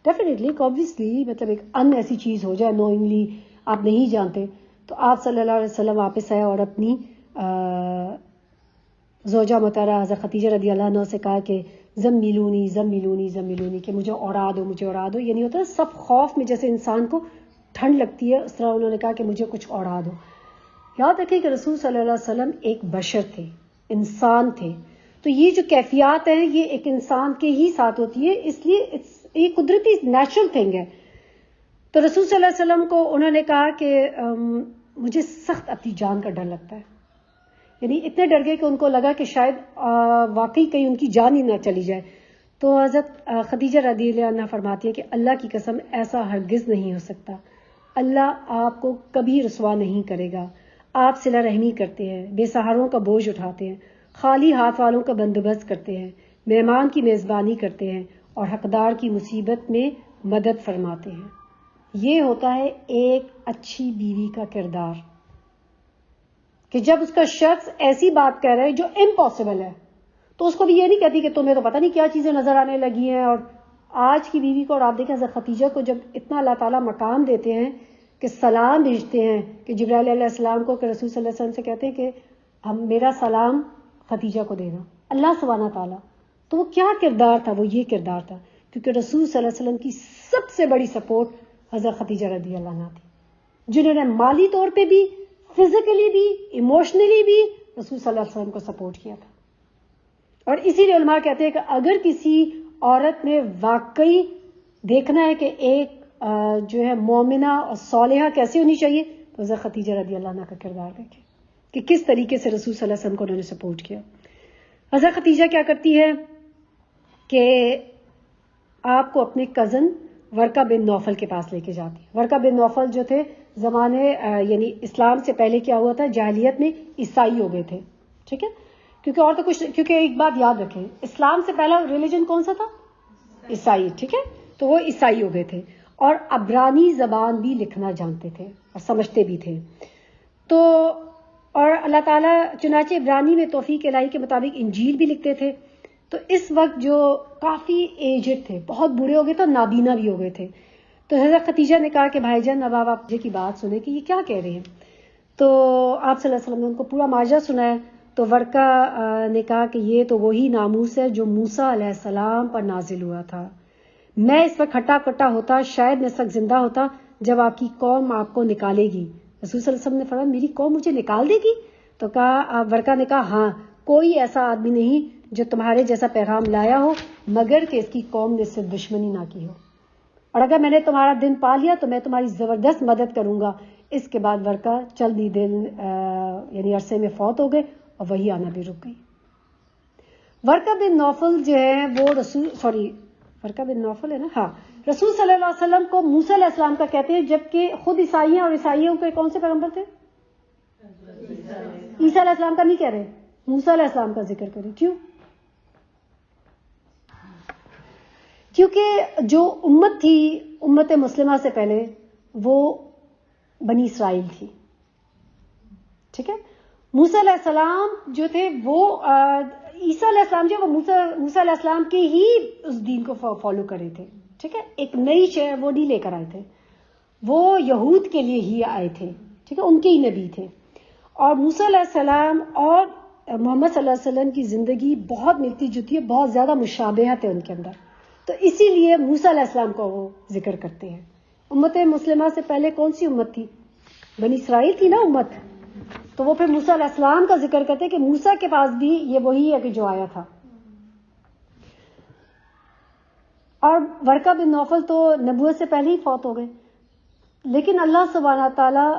ڈیفینیٹلی آبویسلی مطلب ایک ایسی چیز ہو جائے نوئنگلی آپ نہیں جانتے، تو آپ صلی اللہ علیہ وسلم واپس آئے اور اپنی زوجہ محترمہ حضرت خدیجہ رضی اللہ عنہ سے کہا کہ زملونی زملونی زملونی، کہ مجھے اڑا دو مجھے اڑا دو. یعنی ہوتا ہے سب خوف میں جیسے انسان کو ٹھنڈ لگتی ہے اس طرح انہوں نے کہا کہ مجھے کچھ اڑا دو. یاد رکھیں کہ رسول صلی اللہ علیہ وسلم ایک بشر تھے، انسان تھے، تو یہ جو کیفیات ہیں یہ ایک انسان کے ہی ساتھ ہوتی ہے، اس لیے یہ قدرتی نیچرل تھنگ ہے. تو رسول صلی اللہ علیہ وسلم کو انہوں نے کہا کہ مجھے سخت اپنی جان کا ڈر لگتا ہے. یعنی اتنے ڈر گئے کہ ان کو لگا کہ شاید واقعی کہیں ان کی جان ہی نہ چلی جائے. تو حضرت خدیجہ رضی اللہ عنہا فرماتی ہے کہ اللہ کی قسم ایسا ہرگز نہیں ہو سکتا، اللہ آپ کو کبھی رسوا نہیں کرے گا. آپ صلہ رحمی کرتے ہیں، بے سہاروں کا بوجھ اٹھاتے ہیں، خالی ہاتھ والوں کا بندوبست کرتے ہیں، مہمان کی میزبانی کرتے ہیں اور حقدار کی مصیبت میں مدد فرماتے ہیں. یہ ہوتا ہے ایک اچھی بیوی کا کردار، کہ جب اس کا شخص ایسی بات کہہ رہا ہے جو امپاسبل ہے تو اس کو بھی یہ نہیں کہتی کہ تمہیں تو پتہ نہیں کیا چیزیں نظر آنے لگی ہیں. اور آج کی بیوی کو، اور آپ دیکھیں حضرت خدیجہ کو جب اتنا اللہ تعالیٰ مقام دیتے ہیں کہ سلام بھیجتے ہیں کہ جبرائیل علیہ السلام کو، کہ رسول صلی اللہ علیہ وسلم سے کہتے ہیں کہ ہم میرا سلام خدیجہ کو دینا، اللہ سبحانہ تعالیٰ. تو وہ کیا کردار تھا؟ وہ یہ کردار تھا کیونکہ رسول صلی اللہ علیہ وسلم کی سب سے بڑی سپورٹ حضرت خدیجہ رضی اللہ عنہا تھی، جنہوں نے مالی طور پہ بھی، فزیکلی بھی، ایموشنلی بھی رسول صلی اللہ علیہ وسلم کو سپورٹ کیا تھا. اور اسی لیے علماء کہتے ہیں کہ اگر کسی عورت میں واقعی دیکھنا ہے کہ ایک جو ہے مومنہ اور صالحہ کیسے ہونی چاہیے تو حضرت خدیجہ رضی اللہ عنہا کا کردار دیکھیں کہ کس طریقے سے رسول صلی اللہ علیہ وسلم کو انہوں نے سپورٹ کیا. حضرت خدیجہ کیا کرتی ہے کہ آپ کو اپنے کزن ورقہ بن نوفل کے پاس لے کے جاتی. ورقہ بن نوفل جو تھے زمانے یعنی اسلام سے پہلے کیا ہوا تھا، جاہلیت میں عیسائی ہو گئے تھے. ٹھیک ہے، کیونکہ اور تو کچھ، کیونکہ ایک بات یاد رکھیں، اسلام سے پہلا ریلیجن کون سا تھا؟ عیسائی. ٹھیک ہے، تو وہ عیسائی ہو گئے تھے اور عبرانی زبان بھی لکھنا جانتے تھے اور سمجھتے بھی تھے. تو اور اللہ تعالیٰ چنانچہ عبرانی میں توفیق الہی کے مطابق انجیل بھی لکھتے تھے. تو اس وقت جو کافی ایجڈ تھے، بہت بوڑھے ہو گئے تھے اور نابینا بھی ہو گئے تھے. تو حضرت خدیجہ نے کہا کہ بھائی جان اب آپ مجھے کی بات سنیں کہ یہ کیا کہہ رہے ہیں. تو آپ صلی اللہ علیہ وسلم نے ان کو پورا ماجرا سنایا. تو ورقہ نے کہا کہ یہ تو وہی ناموس ہے جو موسیٰ علیہ السلام پر نازل ہوا تھا. میں اس وقت ہٹا کٹا ہوتا، شاید میں اس وقت زندہ ہوتا جب آپ کی قوم آپ کو نکالے گی. رسول صلی اللہ علیہ وسلم نے فرمایا میری قوم مجھے نکال دے گی؟ تو کہا، ورقہ نے کہا ہاں، کوئی ایسا آدمی نہیں جو تمہارے جیسا پیغام لایا ہو مگر کہ اس کی قوم نے اس سے دشمنی نہ کی ہو، اور اگر میں نے تمہارا دن پا لیا تو میں تمہاری زبردست مدد کروں گا. اس کے بعد ورقہ چند ہی دن یعنی عرصے میں فوت ہو گئے اور وہی آنا بھی رک گئی. ورقہ بن نوفل جو ہے وہ ورقہ بن نوفل ہے نا، ہاں، رسول صلی اللہ علیہ وسلم کو موسیٰ علیہ السلام کا کہتے ہیں، جبکہ خود عیسائی ہیں اور عیسائیوں کے کون سے پیغمبر تھے؟ عیسیٰ علیہ السلام کا نہیں کہہ رہے، موسیٰ علیہ السلام کا ذکر کریں. کیوں؟ کیونکہ جو امت تھی، امت مسلمہ سے پہلے وہ بنی اسرائیل تھی. ٹھیک ہے، موسیٰ علیہ السلام جو تھے وہ عیسیٰ علیہ السلام جو وہ موسیٰ علیہ السلام کے ہی اس دین کو فالو کر رہے تھے. ٹھیک ہے, ایک نئی شے وہ نہیں لے کر آئے تھے, وہ یہود کے لیے ہی آئے تھے. ٹھیک ہے, ان کے ہی نبی تھے. اور موسیٰ علیہ السلام اور محمد صلی اللہ علیہ وسلم کی زندگی بہت ملتی جلتی ہے, بہت زیادہ مشابہت ہے ان کے اندر. تو اسی لیے موسیٰ علیہ السلام کو وہ ذکر کرتے ہیں. امت مسلمہ سے پہلے کون سی امت تھی؟ بنی اسرائیل تھی نا امت. تو وہ پھر موسیٰ علیہ السلام کا ذکر کرتے ہیں کہ موسیٰ کے پاس بھی یہ وہی ہے کہ جو آیا تھا. اور ورقہ بن نوفل تو نبوت سے پہلے ہی فوت ہو گئے, لیکن اللہ سبحانہ تعالیٰ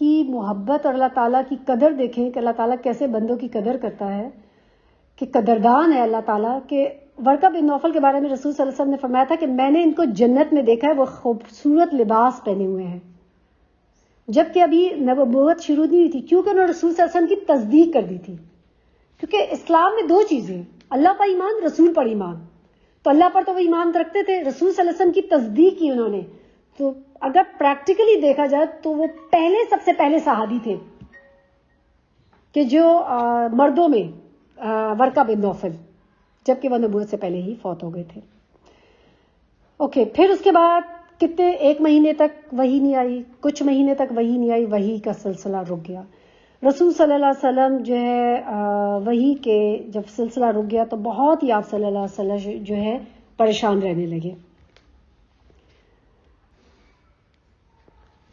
کی محبت اور اللہ تعالیٰ کی قدر دیکھیں کہ اللہ تعالیٰ کیسے بندوں کی قدر کرتا ہے, کہ قدردان ہے اللہ تعالیٰ. کہ ورقہ بن نوفل کے بارے میں رسول صلی اللہ علیہ وسلم نے فرمایا تھا کہ میں نے ان کو جنت میں دیکھا ہے, وہ خوبصورت لباس پہنے ہوئے ہیں, جبکہ ابھی نبوت شروع نہیں ہوئی تھی, کیونکہ انہوں نے رسول صلی اللہ علیہ وسلم کی تصدیق کر دی تھی. کیونکہ اسلام میں دو چیزیں ہیں, اللہ پر ایمان, رسول پر ایمان. تو اللہ پر تو وہ ایمان رکھتے تھے, رسول صلی اللہ علیہ وسلم کی تصدیق کی انہوں نے. تو اگر پریکٹیکلی دیکھا جائے تو وہ پہلے سب سے پہلے صحابی تھے کہ جو مردوں میں ورقہ بن نوفل, جبکہ وہ نبوت سے پہلے ہی فوت ہو گئے تھے. اوکے, پھر اس کے بعد کتنے ایک مہینے تک وحی نہیں آئی, کچھ مہینے تک وحی نہیں آئی, وحی کا سلسلہ رک گیا. رسول صلی اللہ علیہ وسلم جو ہے وحی کے جب سلسلہ رک گیا تو بہت ہی آپ صلی اللہ علیہ وسلم جو ہے پریشان رہنے لگے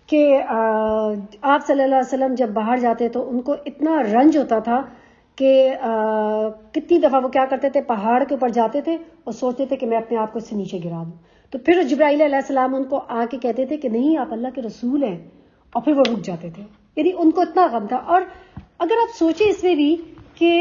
کہ آپ صلی اللہ علیہ وسلم جب باہر جاتے تو ان کو اتنا رنج ہوتا تھا کہ کتنی دفعہ وہ کیا کرتے تھے, پہاڑ کے اوپر جاتے تھے اور سوچتے تھے کہ میں اپنے آپ کو اس سے نیچے گرا دوں. تو پھر جبرائیل علیہ السلام ان کو آ کے کہتے تھے کہ نہیں آپ اللہ کے رسول ہیں, اور پھر وہ رک جاتے تھے. یعنی ان کو اتنا غم تھا. اور اگر آپ سوچیں اس میں بھی کہ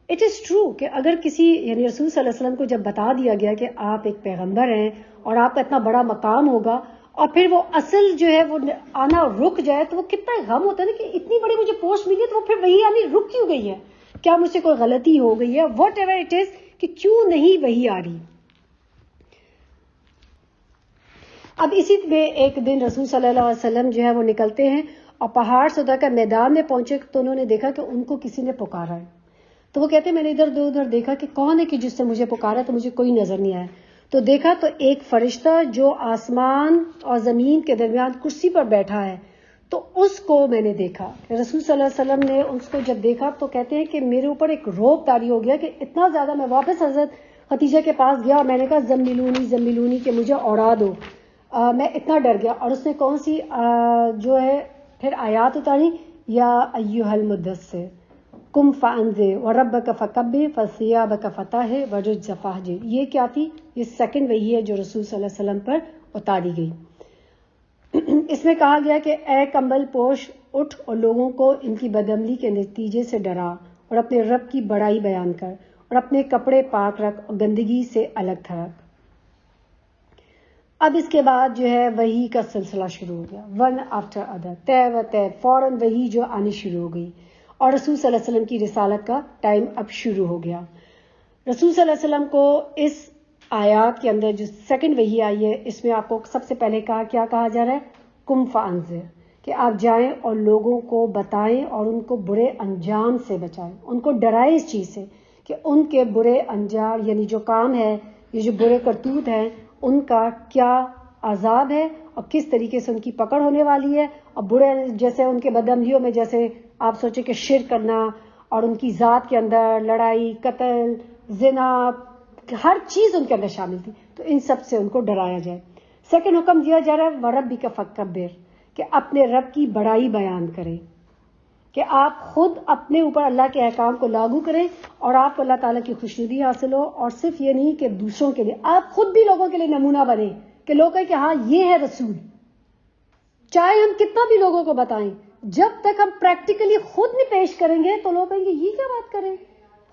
اٹ از ٹرو کہ اگر کسی یعنی رسول صلی اللہ علیہ وسلم کو جب بتا دیا گیا کہ آپ ایک پیغمبر ہیں اور آپ کا اتنا بڑا مقام ہوگا, اور پھر وہ اصل جو ہے وہ آنا رک جائے, تو وہ کتنا غم ہوتا ہے نا کہ اتنی بڑی مجھے پوسٹ ملی ہے تو وہ پھر وہی آنی رک کیوں گئی ہے, کیا مجھ سے کوئی غلطی ہو گئی ہے, واٹ ایور اٹ از, کہ کیوں نہیں وہی آ رہی. اب اسی میں ایک دن رسول صلی اللہ علیہ وسلم جو ہے وہ نکلتے ہیں اور پہاڑ سے اتر کر میدان میں پہنچے تو انہوں نے دیکھا کہ ان کو کسی نے پکارا ہے. تو وہ کہتے ہیں میں نے ادھر دیکھا کہ کون ہے کہ جس سے مجھے پکارا, تو مجھے کوئی نظر نہیں آیا. تو دیکھا تو ایک فرشتہ جو آسمان اور زمین کے درمیان کرسی پر بیٹھا ہے, تو اس کو میں نے دیکھا. رسول صلی اللہ علیہ وسلم نے اس کو جب دیکھا تو کہتے ہیں کہ میرے اوپر ایک رعب طاری ہو گیا کہ اتنا زیادہ, میں واپس حضرت خدیجہ کے پاس گیا اور میں نے کہا زملونی کہ مجھے اڑا دو, میں اتنا ڈر گیا. اور اس نے کون سی جو ہے پھر آیات اتاری, یا ایھا المدثر قم فانذر وربک فکبر وثیابک فطہر والرجز فاہجر. یہ کیا تھی؟ یہ سیکنڈ وحی ہے جو رسول صلی اللہ علیہ وسلم پر اتاری گئی. اس میں کہا گیا کہ اے کمبل پوش اٹھ اور لوگوں کو ان کی بدعملی کے نتیجے سے ڈرا, اور اپنے رب کی بڑائی بیان کر, اور اپنے کپڑے پاک رکھ اور گندگی سے الگ تھرک. اب اس کے بعد جو ہے وحی کا سلسلہ شروع ہو گیا, ون آفٹر ادر, تے و تے, فوراً وحی جو آنی شروع ہو گئی, اور رسول صلی اللہ علیہ وسلم کی رسالت کا ٹائم اب شروع ہو گیا. رسول صلی اللہ علیہ وسلم کو اس آیات کے اندر جو سیکنڈ وحی آئی ہے, اس میں آپ کو سب سے پہلے کیا کہا جا رہا ہے, قم فانذر, کہ آپ جائیں اور لوگوں کو بتائیں اور ان کو برے انجام سے بچائیں, ان کو ڈرائیں اس چیز سے کہ ان کے برے انجام یعنی جو کام ہے, یہ جو برے کرتوت ہیں, ان کا کیا عذاب ہے اور کس طریقے سے ان کی پکڑ ہونے والی ہے. اور برے جیسے ان کے بدعملیوں میں جیسے آپ سوچیں کہ شرک کرنا, اور ان کی ذات کے اندر لڑائی, قتل, زنا, ہر چیز ان کے اندر شامل تھی, تو ان سب سے ان کو ڈرایا جائے. سیکنڈ حکم دیا جا رہا ہے وربک فکبر, کہ اپنے رب کی بڑائی بیان کریں, کہ آپ خود اپنے اوپر اللہ کے احکام کو لاگو کریں اور آپ کو اللہ تعالیٰ کی خوشنودی حاصل ہو. اور صرف یہ نہیں کہ دوسروں کے لیے, آپ خود بھی لوگوں کے لیے نمونہ بنیں کہ لوگ کہیں کہ ہاں یہ ہے رسول. چاہے ہم کتنا بھی لوگوں کو بتائیں, جب تک ہم پریکٹیکلی خود نہیں پیش کریں گے تو لوگ کہیں گے یہ کیا بات کریں,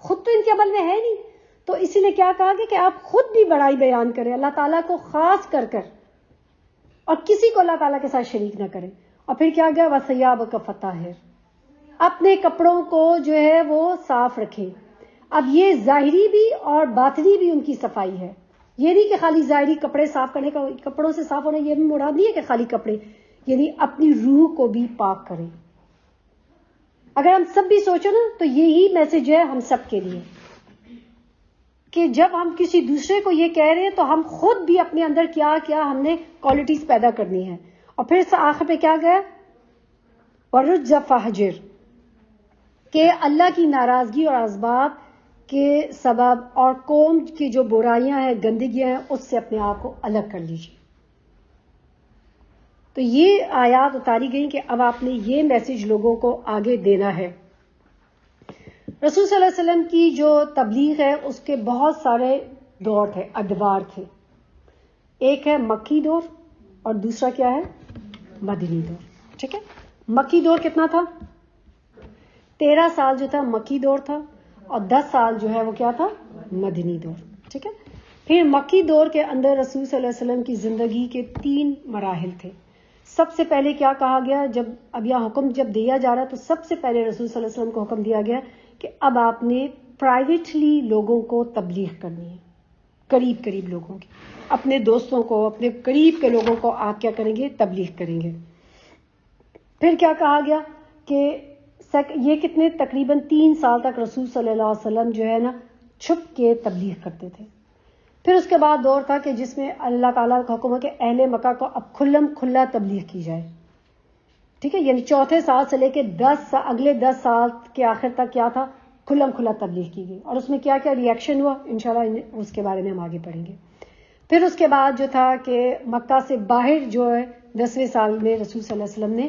خود تو ان کے عمل میں ہے نہیں. تو اسی لیے کیا کہا گیا کہ آپ خود بھی بڑائی بیان کریں, اللہ تعالیٰ کو خاص کر اور کسی کو اللہ تعالیٰ کے ساتھ شریک نہ کریں. اور پھر کیا گیا وثیابک فطہر, اپنے کپڑوں کو جو ہے وہ صاف رکھیں. اب یہ ظاہری بھی اور باطنی بھی ان کی صفائی ہے. یہ نہیں کہ خالی ظاہری کپڑے صاف کرنے کا, کپڑوں سے صاف ہونا یہ بھی مراد نہیں ہے کہ خالی کپڑے, یعنی اپنی روح کو بھی پاک کریں. اگر ہم سب بھی سوچو نا تو یہی میسج ہے ہم سب کے لیے کہ جب ہم کسی دوسرے کو یہ کہہ رہے ہیں تو ہم خود بھی اپنے اندر کیا کیا ہم نے کوالٹیز پیدا کرنی ہے. اور پھر آخر پہ کیا گیا وَرُجَّ فَحْجِرْ کہ اللہ کی ناراضگی اور اسباب کے سبب اور قوم کی جو برائیاں ہیں گندگیاں ہیں اس سے اپنے آپ کو الگ کر لیجیے. تو یہ آیات اتاری گئی کہ اب آپ نے یہ میسج لوگوں کو آگے دینا ہے. رسول صلی اللہ علیہ وسلم کی جو تبلیغ ہے اس کے بہت سارے دور تھے، ادوار تھے. ایک ہے مکی دور اور دوسرا کیا ہے مدنی دور. ٹھیک ہے، مکی دور کتنا تھا؟ 13 سال جو تھا مکی دور تھا اور 10 سال جو ہے وہ کیا تھا مدنی دور. ٹھیک ہے، پھر مکی دور کے اندر رسول صلی اللہ علیہ وسلم کی زندگی کے 3 مراحل تھے. سب سے پہلے کیا کہا گیا، جب اب یہ حکم جب دیا جا رہا تو سب سے پہلے رسول صلی اللہ علیہ وسلم کو حکم دیا گیا کہ اب آپ نے پرائیویٹلی لوگوں کو تبلیغ کرنی ہے، قریب لوگوں کی، اپنے دوستوں کو، اپنے قریب کے لوگوں کو آپ کیا کریں گے تبلیغ کریں گے. پھر کیا کہا گیا کہ یہ کتنے تقریباً 3 سال تک رسول صلی اللہ علیہ وسلم جو ہے نا چھپ کے تبلیغ کرتے تھے. پھر اس کے بعد دور تھا کہ جس میں اللہ تعالیٰ کا حکم ہے کہ اہل مکہ کو اب کھلا تبلیغ کی جائے. ٹھیک ہے، یعنی 4تھے سال سے لے کے اگلے 10 سال کے آخر تک کیا تھا کھلا تبلیغ کی گئی. اور اس میں کیا کیا ریئیکشن ہوا انشاءاللہ اس کے بارے میں ہم آگے پڑھیں گے. پھر اس کے بعد جو تھا کہ مکہ سے باہر جو ہے 10ویں سال میں رسول صلی اللہ علیہ وسلم نے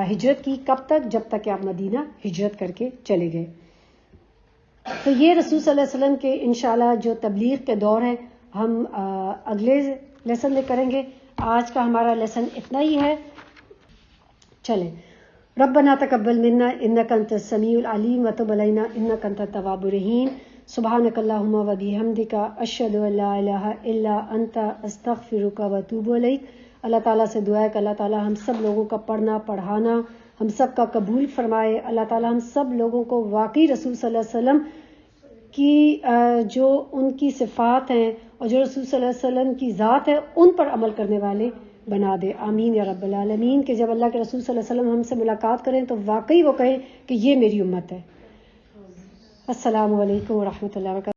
ہجرت کی. کب تک؟ جب تک کہ آپ مدینہ ہجرت کر کے چلے گئے. تو یہ رسول صلی اللہ علیہ وسلم کے انشاءاللہ جو تبلیغ کے دور ہیں ہم اگلے لیسن میں کریں گے. آج کا ہمارا لیسن اتنا ہی ہے. چلیں، ربنا تقبل منا انک انت السمیع العلیم وتب علینا انک انت التواب الرحیم. سبحانک اللہم وبحمدک اشہد ان لا الہ الا انت استغفرک واتوب الیک. اللہ تعالیٰ سے دعا ہے کہ اللہ تعالیٰ ہم سب لوگوں کا پڑھنا پڑھانا ہم سب کا قبول فرمائے. اللہ تعالیٰ ہم سب لوگوں کو واقعی رسول صلی اللہ علیہ وسلم کی جو ان کی صفات ہیں اور جو رسول صلی اللہ علیہ وسلم کی ذات ہے ان پر عمل کرنے والے بنا دے. آمین یا رب العالمین. کہ جب اللہ کے رسول صلی اللہ علیہ وسلم ہم سے ملاقات کریں تو واقعی وہ کہیں کہ یہ میری امت ہے. السلام علیکم ورحمۃ اللہ وبرکاتہ.